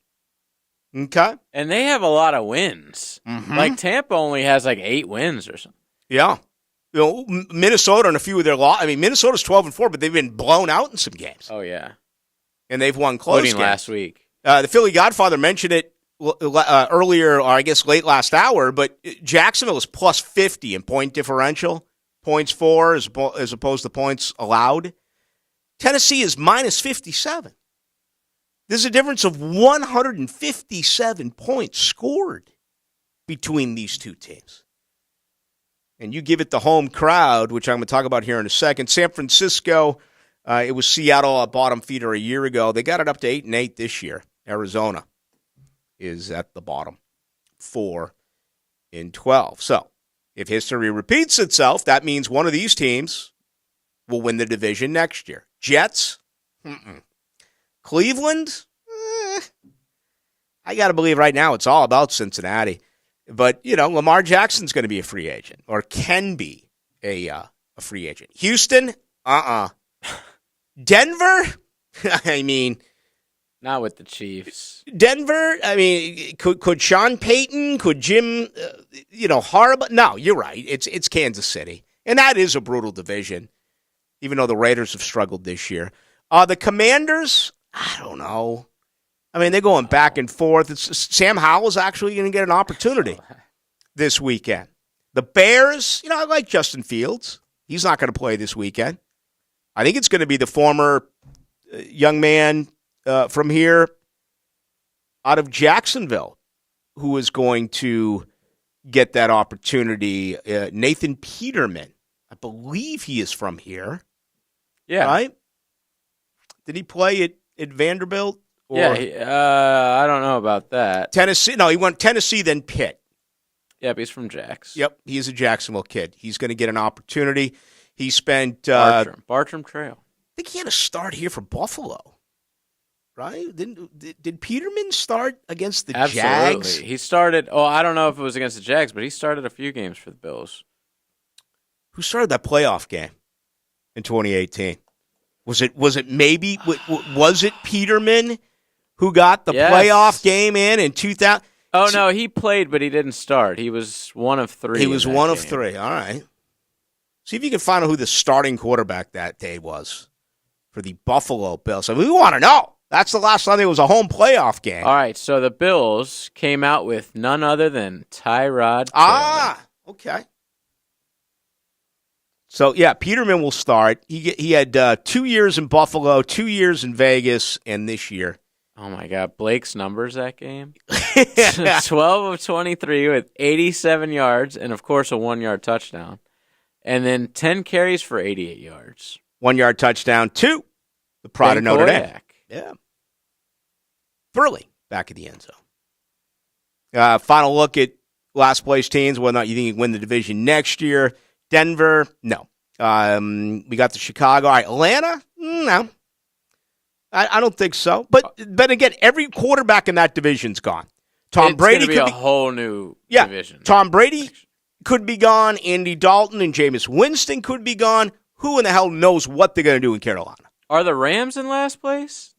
Okay? And they have a lot of wins. Mm-hmm. Like Tampa only has like 8 wins or something. Yeah. Minnesota and a few of their losses. I mean, Minnesota's 12-4, but they've been blown out in some games. Oh, yeah. And they've won close games. last week. The Philly Godfather mentioned it earlier, or I guess late last hour, but Jacksonville is +50 in point differential, points for as opposed to points allowed. Tennessee is -57. There's a difference of 157 points scored between these two teams. And you give it the home crowd, which I'm going to talk about here in a second. San Francisco, it was Seattle, a bottom feeder a year ago. They got it up to 8-8 this year. Arizona is at the bottom, 4-12. So if history repeats itself, that means one of these teams will win the division next year. Jets, Cleveland, I got to believe right now it's all about Cincinnati. But, Lamar Jackson's going to be a free agent, or can be a free agent. Houston, Denver, I mean, not with the Chiefs. Denver, I mean, could Sean Payton, could Jim, Harbaugh? No, you're right. It's Kansas City. And that is a brutal division, even though the Raiders have struggled this year. The Commanders, I don't know. I mean, they're going back and forth. Sam Howell's actually going to get an opportunity this weekend. The Bears, I like Justin Fields. He's not going to play this weekend. I think it's going to be the former young man from here out of Jacksonville who is going to get that opportunity. Nathan Peterman. I believe he is from here. Yeah. Right? Did he play at Vanderbilt? Yeah, I don't know about that. Tennessee. No, he went Tennessee, then Pitt. Yep, he's from Jax. Yep, he's a Jacksonville kid. He's going to get an opportunity. He spent Bartram Trail. I think he had a start here for Buffalo, right? Did Peterman start against the Jags? He started. Oh, I don't know if it was against the Jags, but he started a few games for the Bills. Who started that playoff game in 2018? Was it Peterman who got the playoff game in 2000? Oh, no, he played, but he didn't start. He was one of 3. He was one of 3. All right. See if you can find out who the starting quarterback that day was for the Buffalo Bills. I mean, we want to know. That's the last time there was a home playoff game. All right, so the Bills came out with none other than Tyrod Taylor. Okay. So, yeah, Peterman will start. He had 2 years in Buffalo, 2 years in Vegas, and this year. Oh, my God. Blake's numbers that game? 12 of 23 with 87 yards and, of course, a 1-yard touchdown. And then 10 carries for 88 yards. 1-yard touchdown, 2. The pride of Notre Dame. Yeah. Burley back at the end zone. Final look at last place teams, whether or not you think you can win the division next year. Denver, no. We got the Chicago. All right, Atlanta, no. I don't think so. But again, every quarterback in that division's gone. Tom Brady could be a whole new division. Tom Brady could be gone. Andy Dalton and Jameis Winston could be gone. Who in the hell knows what they're going to do in Carolina? Are the Rams in last place?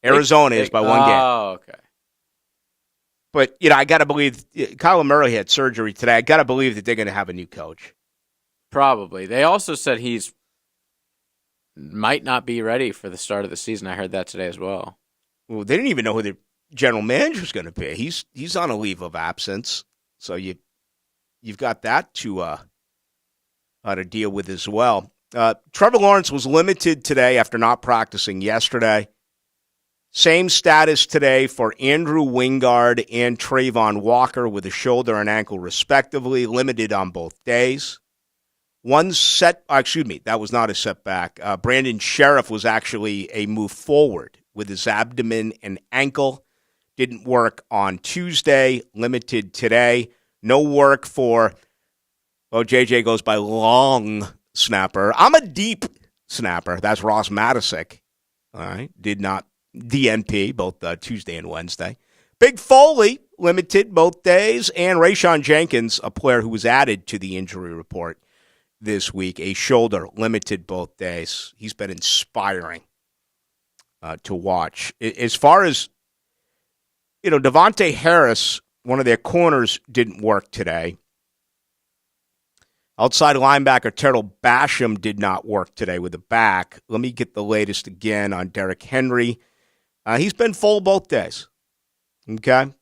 Arizona is by 1 game. Oh, okay. But, I got to believe Kyler Murray had surgery today. I got to believe that they're going to have a new coach. Probably. They also said he's might not be ready for the start of the season. I heard that today as well. Well, they didn't even know who the general manager is going to be. He's on a leave of absence, so you've got that to deal with as well. Trevor Lawrence was limited today after not practicing yesterday. Same status today for Andrew Wingard and Trayvon Walker with a shoulder and ankle respectively, limited on both days. That was not a setback. Brandon Sheriff was actually a move forward with his abdomen and ankle. Didn't work on Tuesday, limited today. No work for, JJ goes by long snapper. I'm a deep snapper. That's Ross Matisic. All right. Did not DNP both Tuesday and Wednesday. Big Foley, limited both days. And Rayshon Jenkins, a player who was added to the injury report this week, a shoulder, limited both days. He's been inspiring to watch. As far as, Devontae Harris, one of their corners, didn't work today. Outside linebacker Terrell Basham did not work today with the back. Let me get the latest again on Derrick Henry. He's been full both days. Okay?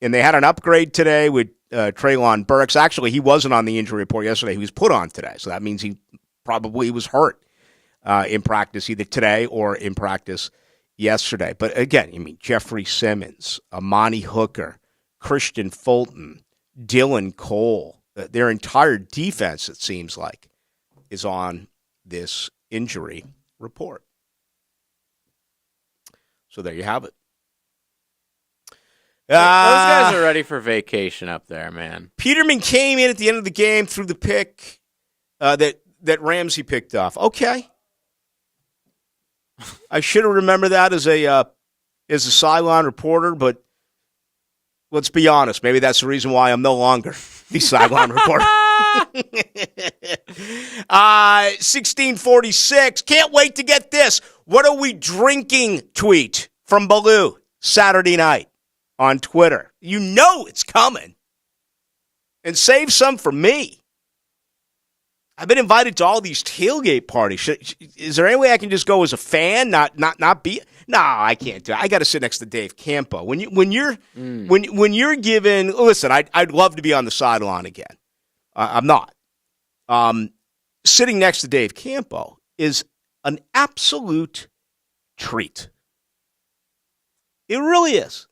And they had an upgrade today with Treylon Burks. Actually, he wasn't on the injury report yesterday. He was put on today. So that means he probably was hurt in practice either today or in practice yesterday. But again, Jeffrey Simmons, Amani Hooker, Christian Fulton, Dylan Cole, their entire defense, it seems like, is on this injury report. So there you have it. Those guys are ready for vacation up there, man. Peterman came in at the end of the game through the pick that Ramsey picked off. Okay. I should have remembered that as a sideline reporter, but let's be honest. Maybe that's the reason why I'm no longer the sideline reporter. 1646. Can't wait to get this. What are we drinking? Tweet from Ballou Saturday night on Twitter. You know it's coming. And save some for me. I've been invited to all these tailgate parties. Is there any way I can just go as a fan, not be? No, I can't do it. I got to sit next to Dave Campo. When you're given, listen, I'd love to be on the sideline again. I'm not. Sitting next to Dave Campo is an absolute treat. It really is.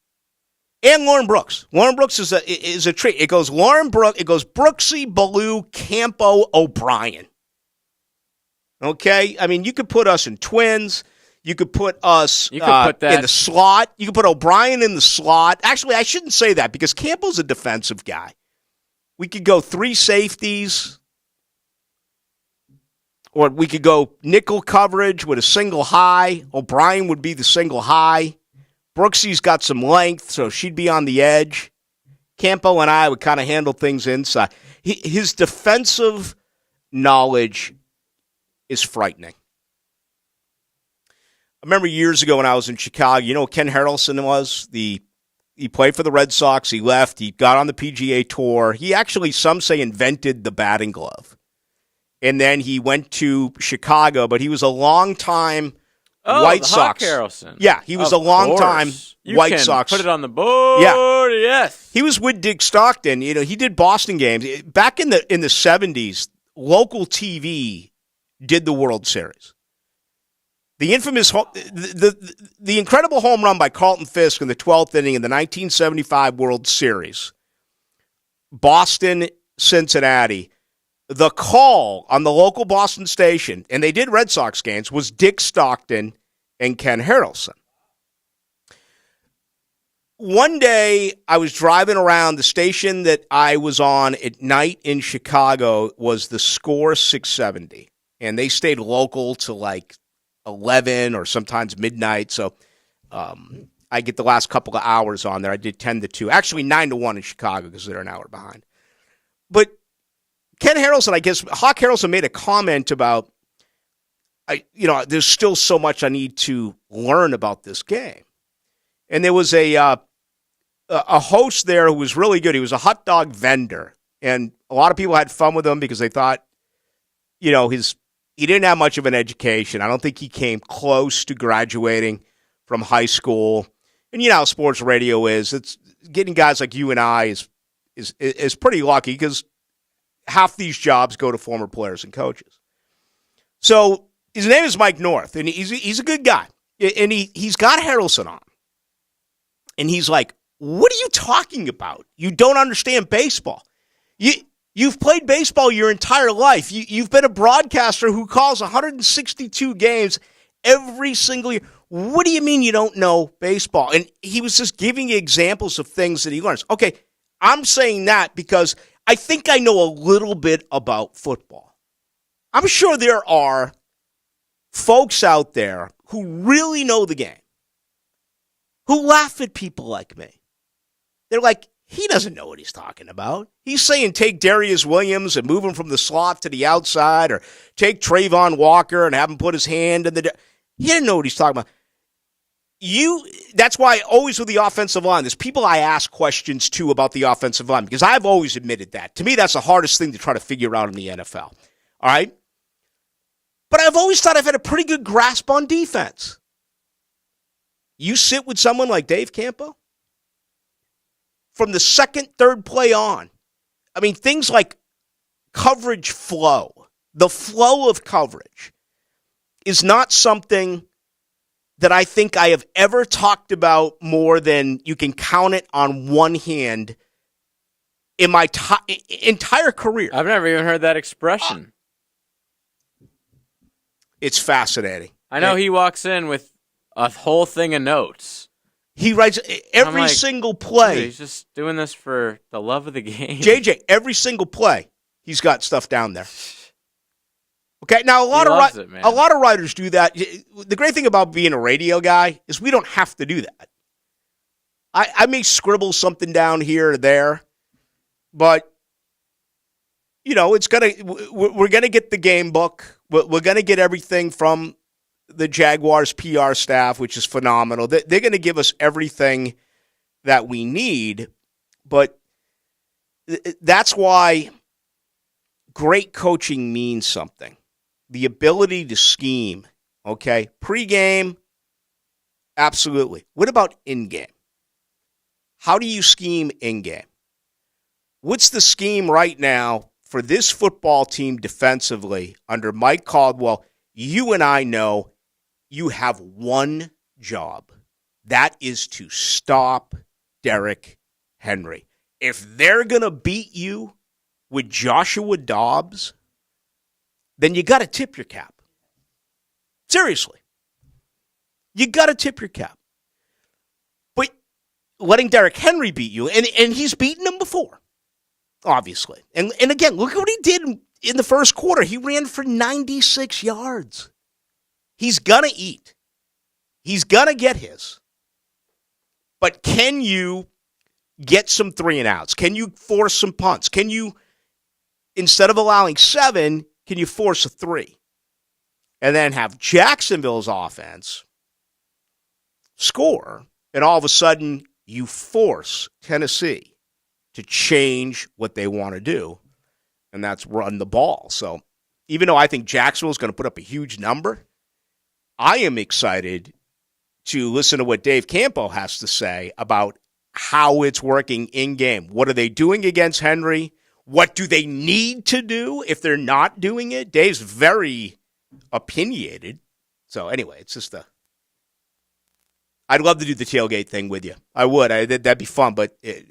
And Lauren Brooks. Lauren Brooks is a treat. It goes Brooksy, Ballou, Campo, O'Brien. Okay? You could put us in twins. You could put us in the slot. You could put O'Brien in the slot. Actually, I shouldn't say that because Campo's a defensive guy. We could go three safeties. Or we could go nickel coverage with a single high. O'Brien would be the single high. Brooksy's got some length, so she'd be on the edge. Campo and I would kind of handle things inside. His defensive knowledge is frightening. I remember years ago when I was in Chicago, you know what Ken Harrelson was? He played for the Red Sox. He left. He got on the PGA Tour. He actually, some say, invented the batting glove. And then he went to Chicago, but he was a long-time White Sox. Harrelson. Yeah, he was a long-time White Sox. Put it on the board. Yeah. Yes. He was with Dick Stockton. He did Boston games. Back in the 70s, local TV did the World Series. The infamous, the incredible home run by Carlton Fisk in the 12th inning in the 1975 World Series. Boston, Cincinnati. The call on the local Boston station, and they did Red Sox games, was Dick Stockton and Ken Harrelson. One day, I was driving around. The station that I was on at night in Chicago was the Score 670, and they stayed local to like 11 or sometimes midnight, so I get the last couple of hours on there. I did 10 to 2. Actually, 9 to 1 in Chicago because they're an hour behind. But Ken Harrelson, I guess, Hawk Harrelson made a comment about, there's still so much I need to learn about this game. And there was a host there who was really good. He was a hot dog vendor. And a lot of people had fun with him because they thought, he didn't have much of an education. I don't think he came close to graduating from high school. And you know how sports radio is. It's getting guys like you and I is pretty lucky because half these jobs go to former players and coaches. So his name is Mike North, and he's a good guy. And he's got Harrelson on. And he's like, what are you talking about? You don't understand baseball. You've played baseball your entire life. You've been a broadcaster who calls 162 games every single year. What do you mean you don't know baseball? And he was just giving examples of things that he learns. Okay, I'm saying that because I think I know a little bit about football. I'm sure there are folks out there who really know the game, who laugh at people like me. They're like, he doesn't know what he's talking about. He's saying take Darius Williams and move him from the slot to the outside, or take Trayvon Walker and have him put his hand in the... He didn't know what he's talking about. That's why always with the offensive line, there's people I ask questions to about the offensive line, because I've always admitted that. To me, that's the hardest thing to try to figure out in the NFL. All right? But I've always thought I've had a pretty good grasp on defense. You sit with someone like Dave Campo, from the second, third play on, I mean, things like coverage flow, the flow of coverage is not something that I think I have ever talked about more than you can count it on one hand in my entire career. I've never even heard that expression. It's fascinating. I know he walks in with a whole thing of notes. He writes every single play. Dude, he's just doing this for the love of the game. JJ, every single play, he's got stuff down there. Okay, now a lot of writers do that. The great thing about being a radio guy is we don't have to do that. I may scribble something down here or there, but we're gonna get the game book. We're gonna get everything from the Jaguars PR staff, which is phenomenal. They're going to give us everything that we need, but that's why great coaching means something. The ability to scheme, okay? Pre-game, absolutely. What about in-game? How do you scheme in-game? What's the scheme right now for this football team defensively under Mike Caldwell? You and I know you have one job. That is to stop Derrick Henry. If they're going to beat you with Joshua Dobbs, then you got to tip your cap. Seriously. You got to tip your cap. But letting Derrick Henry beat you, and he's beaten him before, obviously. And again, look at what he did in the first quarter. He ran for 96 yards. He's going to eat. He's going to get his. But can you get some 3-and-outs? Can you force some punts? Can you, instead of allowing 7, can you force a 3? And then have Jacksonville's offense score, and all of a sudden you force Tennessee to change what they want to do, and that's run the ball. So even though I think Jacksonville is going to put up a huge number, I am excited to listen to what Dave Campo has to say about how it's working in-game. What are they doing against Henry? What do they need to do if they're not doing it? Dave's very opinionated. So anyway, it's just I'd love to do the tailgate thing with you. I would. That'd be fun. But, if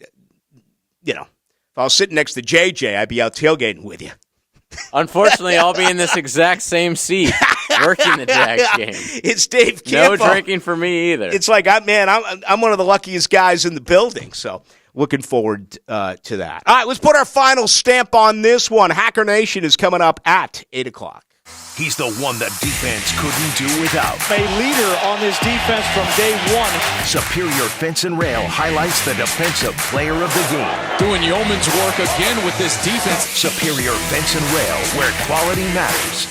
I was sitting next to JJ, I'd be out tailgating with you. Unfortunately, I'll be in this exact same seat working the Jags game. It's Dave Campo. No drinking for me either. It's like, I'm one of the luckiest guys in the building, so looking forward to that. All right, let's put our final stamp on this one. Hacker Nation is coming up at 8 o'clock. He's the one the defense couldn't do without. A leader on this defense from day one. Superior Fence and Rail highlights the defensive player of the game. Doing yeoman's work again with this defense. Superior Fence and Rail, where quality matters.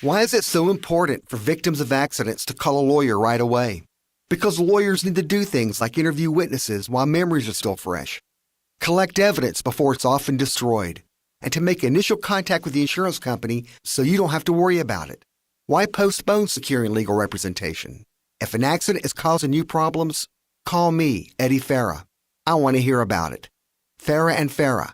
Why is it so important for victims of accidents to call a lawyer right away? Because lawyers need to do things like interview witnesses while memories are still fresh, collect evidence before it's often destroyed, and to make initial contact with the insurance company so you don't have to worry about it. Why postpone securing legal representation? If an accident is causing you problems, call me, Eddie Farah. I want to hear about it. Farah and Farah,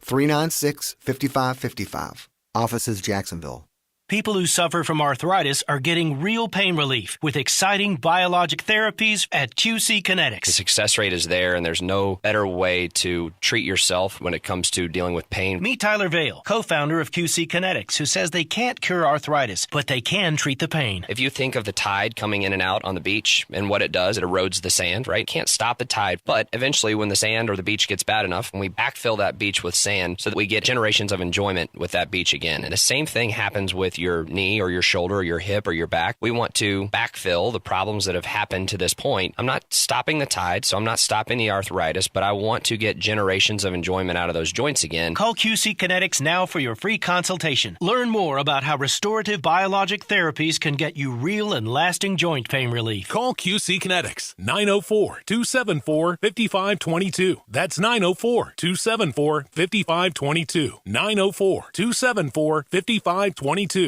396-5555. Offices, Jacksonville. People who suffer from arthritis are getting real pain relief with exciting biologic therapies at QC Kinetics. The success rate is there, and there's no better way to treat yourself when it comes to dealing with pain. Meet Tyler Vale, co-founder of QC Kinetics, who says they can't cure arthritis, but they can treat the pain. If you think of the tide coming in and out on the beach and what it does, it erodes the sand, right? Can't stop the tide, but eventually when the sand or the beach gets bad enough, we backfill that beach with sand so that we get generations of enjoyment with that beach again. And the same thing happens with your knee or your shoulder or your hip or your back. We want to backfill the problems that have happened to this point. I'm not stopping the tide, so I'm not stopping the arthritis, but I want to get generations of enjoyment out of those joints again. Call QC Kinetics now for your free consultation. Learn more about how restorative biologic therapies can get you real and lasting joint pain relief. Call QC Kinetics, 904-274-5522. That's 904-274-5522. 904-274-5522.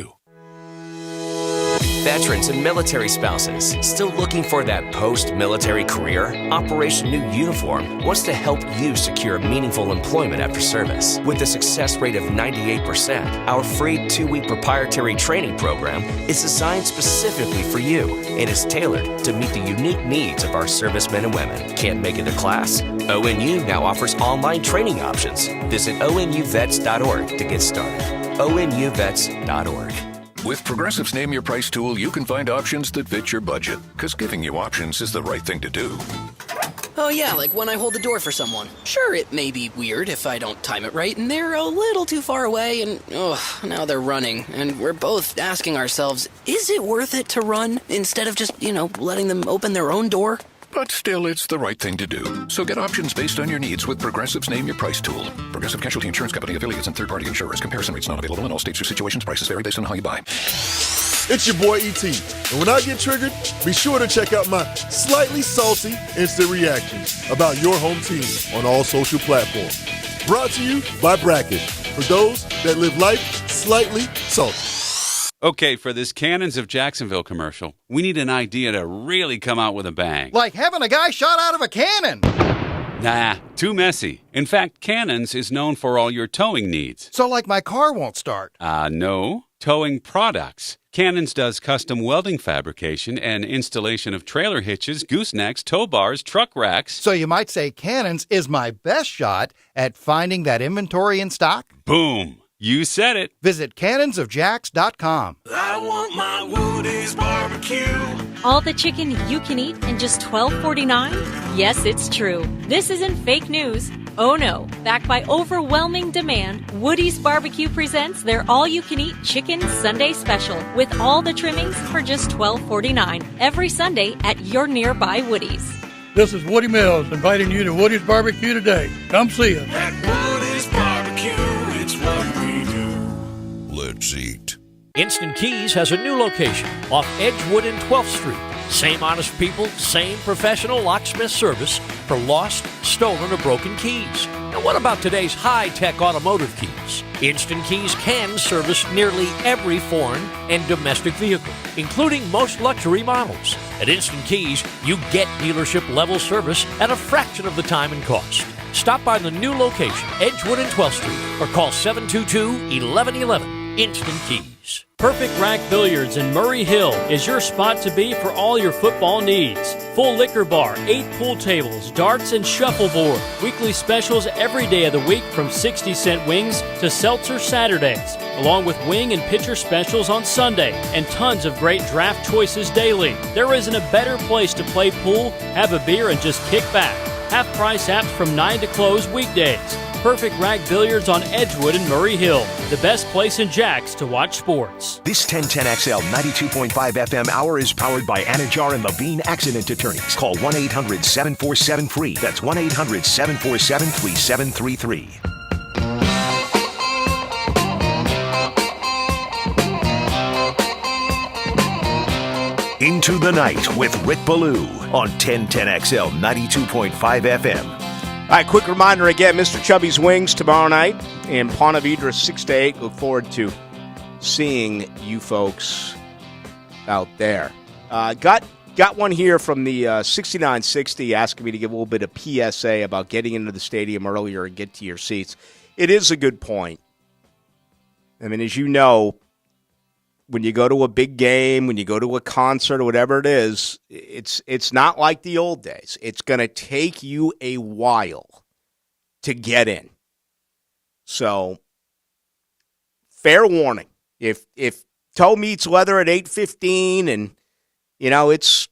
Veterans and military spouses still looking for that post-military career? Operation New Uniform wants to help you secure meaningful employment after service. With a success rate of 98%, our free 2-week proprietary training program is designed specifically for you and is tailored to meet the unique needs of our servicemen and women. Can't make it to class? ONU now offers online training options. Visit onuvets.org to get started. onuvets.org. With Progressive's Name Your Price tool, you can find options that fit your budget, because giving you options is the right thing to do. Oh yeah, like when I hold the door for someone. Sure, it may be weird if I don't time it right, and they're a little too far away, and now they're running. And we're both asking ourselves, is it worth it to run instead of just, letting them open their own door? But still, it's the right thing to do. So get options based on your needs with Progressive's Name Your Price tool. Progressive Casualty Insurance Company, affiliates, and third-party insurers. Comparison rates not available in all states or situations. Prices vary based on how you buy. It's your boy E.T. And when I get triggered, be sure to check out my slightly salty instant reactions about your home team on all social platforms. Brought to you by Bracket, for those that live life slightly salty. Okay, for this Cannons of Jacksonville commercial, we need an idea to really come out with a bang. Like having a guy shot out of a cannon. Nah, too messy. In fact, Cannons is known for all your towing needs. So like my car won't start. No. Towing products. Cannons does custom welding fabrication and installation of trailer hitches, goosenecks, tow bars, truck racks. So you might say Cannons is my best shot at finding that inventory in stock? Boom. You said it. Visit cannonsofjacks.com. I want my Woody's barbecue. All the chicken you can eat in just $12.49? Yes, it's true. This isn't fake news. Oh no. Backed by overwhelming demand, Woody's Barbecue presents their all-you-can-eat Chicken Sunday Special with all the trimmings for just $12.49 every Sunday at your nearby Woody's. This is Woody Mills inviting you to Woody's Barbecue today. Come see us. At Woody's Barbecue, it's what we do. Let's eat. Instant Keys has a new location off Edgewood and 12th Street. Same honest people, same professional locksmith service for lost, stolen, or broken keys. Now what about today's high-tech automotive keys? Instant Keys can service nearly every foreign and domestic vehicle, including most luxury models. At Instant Keys, you get dealership-level service at a fraction of the time and cost. Stop by the new location, Edgewood and 12th Street, or call 722-1111. Instant Keys. Perfect Rack Billiards in Murray Hill is your spot to be for all your football needs. Full liquor bar, 8 pool tables, darts, and shuffleboard. Weekly specials every day of the week from 60-cent wings to seltzer Saturdays, along with wing and pitcher specials on Sunday, and tons of great draft choices daily. There isn't a better place to play pool, have a beer, and just kick back. Half-price apps from 9 to close weekdays. Perfect Rag Billiards on Edgewood and Murray Hill. The best place in Jacks to watch sports. This 1010XL 92.5 FM hour is powered by Anajar and Levine Accident Attorneys. Call 1-800-747-FREE. That's 1-800-747-3733. Into the Night with Rick Ballou on 1010XL 92.5 FM. All right, quick reminder again, Mr. Chubby's Wings tomorrow night in Ponte Vedra, 6 to 8. Look forward to seeing you folks out there. Got one here from the 6960 asking me to give a little bit of PSA about getting into the stadium earlier and get to your seats. It is a good point. I mean, as you know, when you go to a big game, when you go to a concert or whatever it is, it's not like the old days. It's going to take you a while to get in. So, fair warning. If toe meets leather at 8:15 and, it's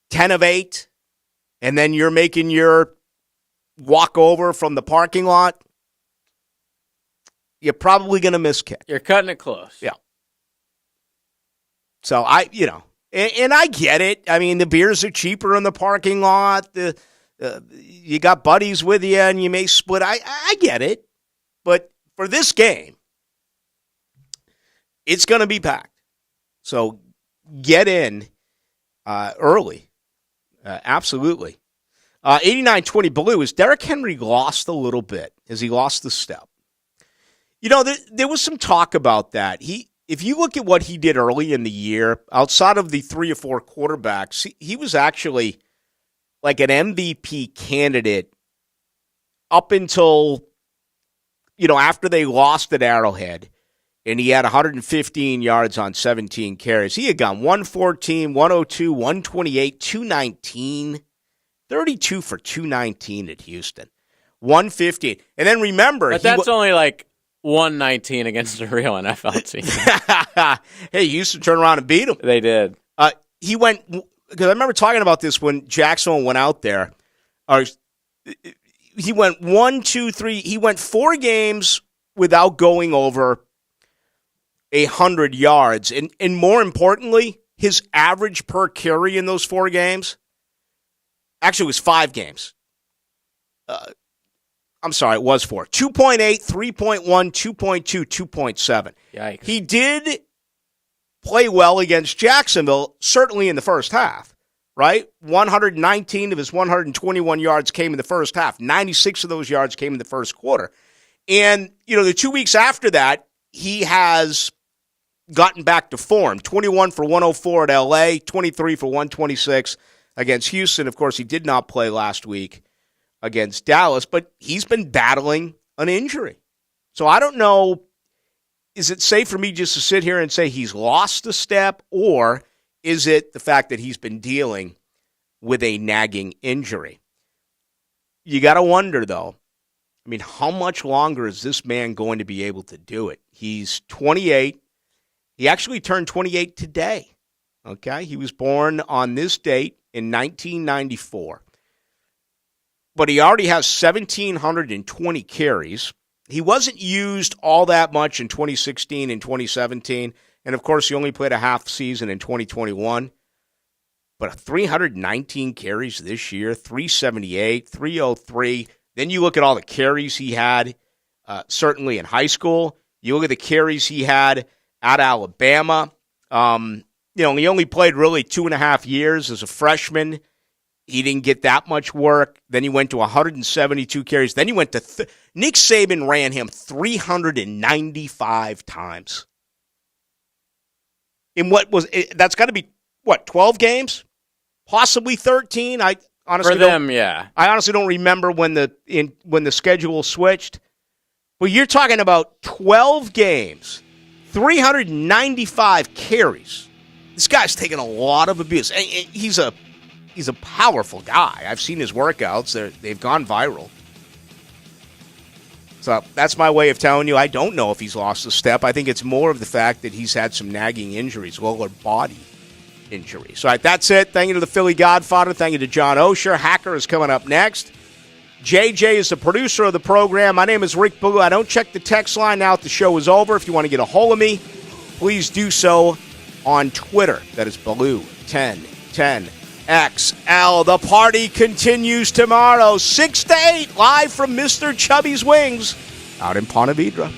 10 of 8, and then you're making your walk over from the parking lot, you're probably going to miss kick. You're cutting it close. Yeah. So and I get it. I mean, the beers are cheaper in the parking lot. You got buddies with you and you may split. I get it. But for this game, it's going to be packed. So get in early. Absolutely. 89-20 Ballou. Is Derrick Henry lost a little bit? Has he lost the step? There was some talk about that. If you look at what he did early in the year, outside of the 3 or 4 quarterbacks, he was actually like an MVP candidate up until, after they lost at Arrowhead, and he had 115 yards on 17 carries. He had gone 114, 102, 128, 219, 32 for 219 at Houston, 115. And then remember, but that's only like 119 against a real NFL team. Hey, Houston turned around and beat him. They did. He went, because I remember talking about this when Jacksonville went out there. He went 1, 2, 3. He went 4 games without going over 100 yards. And more importantly, his average per carry in those 4 games, actually it was 5 games. I'm sorry, it was 4. 2.8, 3.1, 2.2, 2.7. Yikes. He did play well against Jacksonville, certainly in the first half, right? 119 of his 121 yards came in the first half. 96 of those yards came in the first quarter. And, the 2 weeks after that, he has gotten back to form. 21 for 104 at L.A., 23 for 126 against Houston. Of course, he did not play last week against Dallas, but he's been battling an injury. So I don't know, is it safe for me just to sit here and say he's lost a step, or is it the fact that he's been dealing with a nagging injury? You got to wonder, though, how much longer is this man going to be able to do it? He's 28. He actually turned 28 today. Okay? He was born on this date in 1994. But he already has 1,720 carries. He wasn't used all that much in 2016 and 2017. And, of course, he only played a half season in 2021. But 319 carries this year, 378, 303. Then you look at all the carries he had, certainly in high school. You look at the carries he had at Alabama. He only played really 2.5 years as a freshman. He didn't get that much work. Then he went to 172 carries. Then he went to Nick Saban ran him 395 times. In that's got to be 12 games, possibly 13. I honestly for them, yeah. I honestly don't remember when the schedule switched. But you're talking about 12 games, 395 carries. This guy's taking a lot of abuse. He's a powerful guy. I've seen his workouts. They've gone viral. So that's my way of telling you I don't know if he's lost a step. I think it's more of the fact that he's had some nagging injuries, lower body injuries. All right, that's it. Thank you to the Philly Godfather. Thank you to John Osher. Hacker is coming up next. JJ is the producer of the program. My name is Rick Ballou. I don't check the text line now that the show is over. If you want to get a hold of me, please do so on Twitter. That is Ballou1010. XL. The party continues tomorrow, 6 to 8, live from Mr. Chubby's Wings out in Ponte Vedra.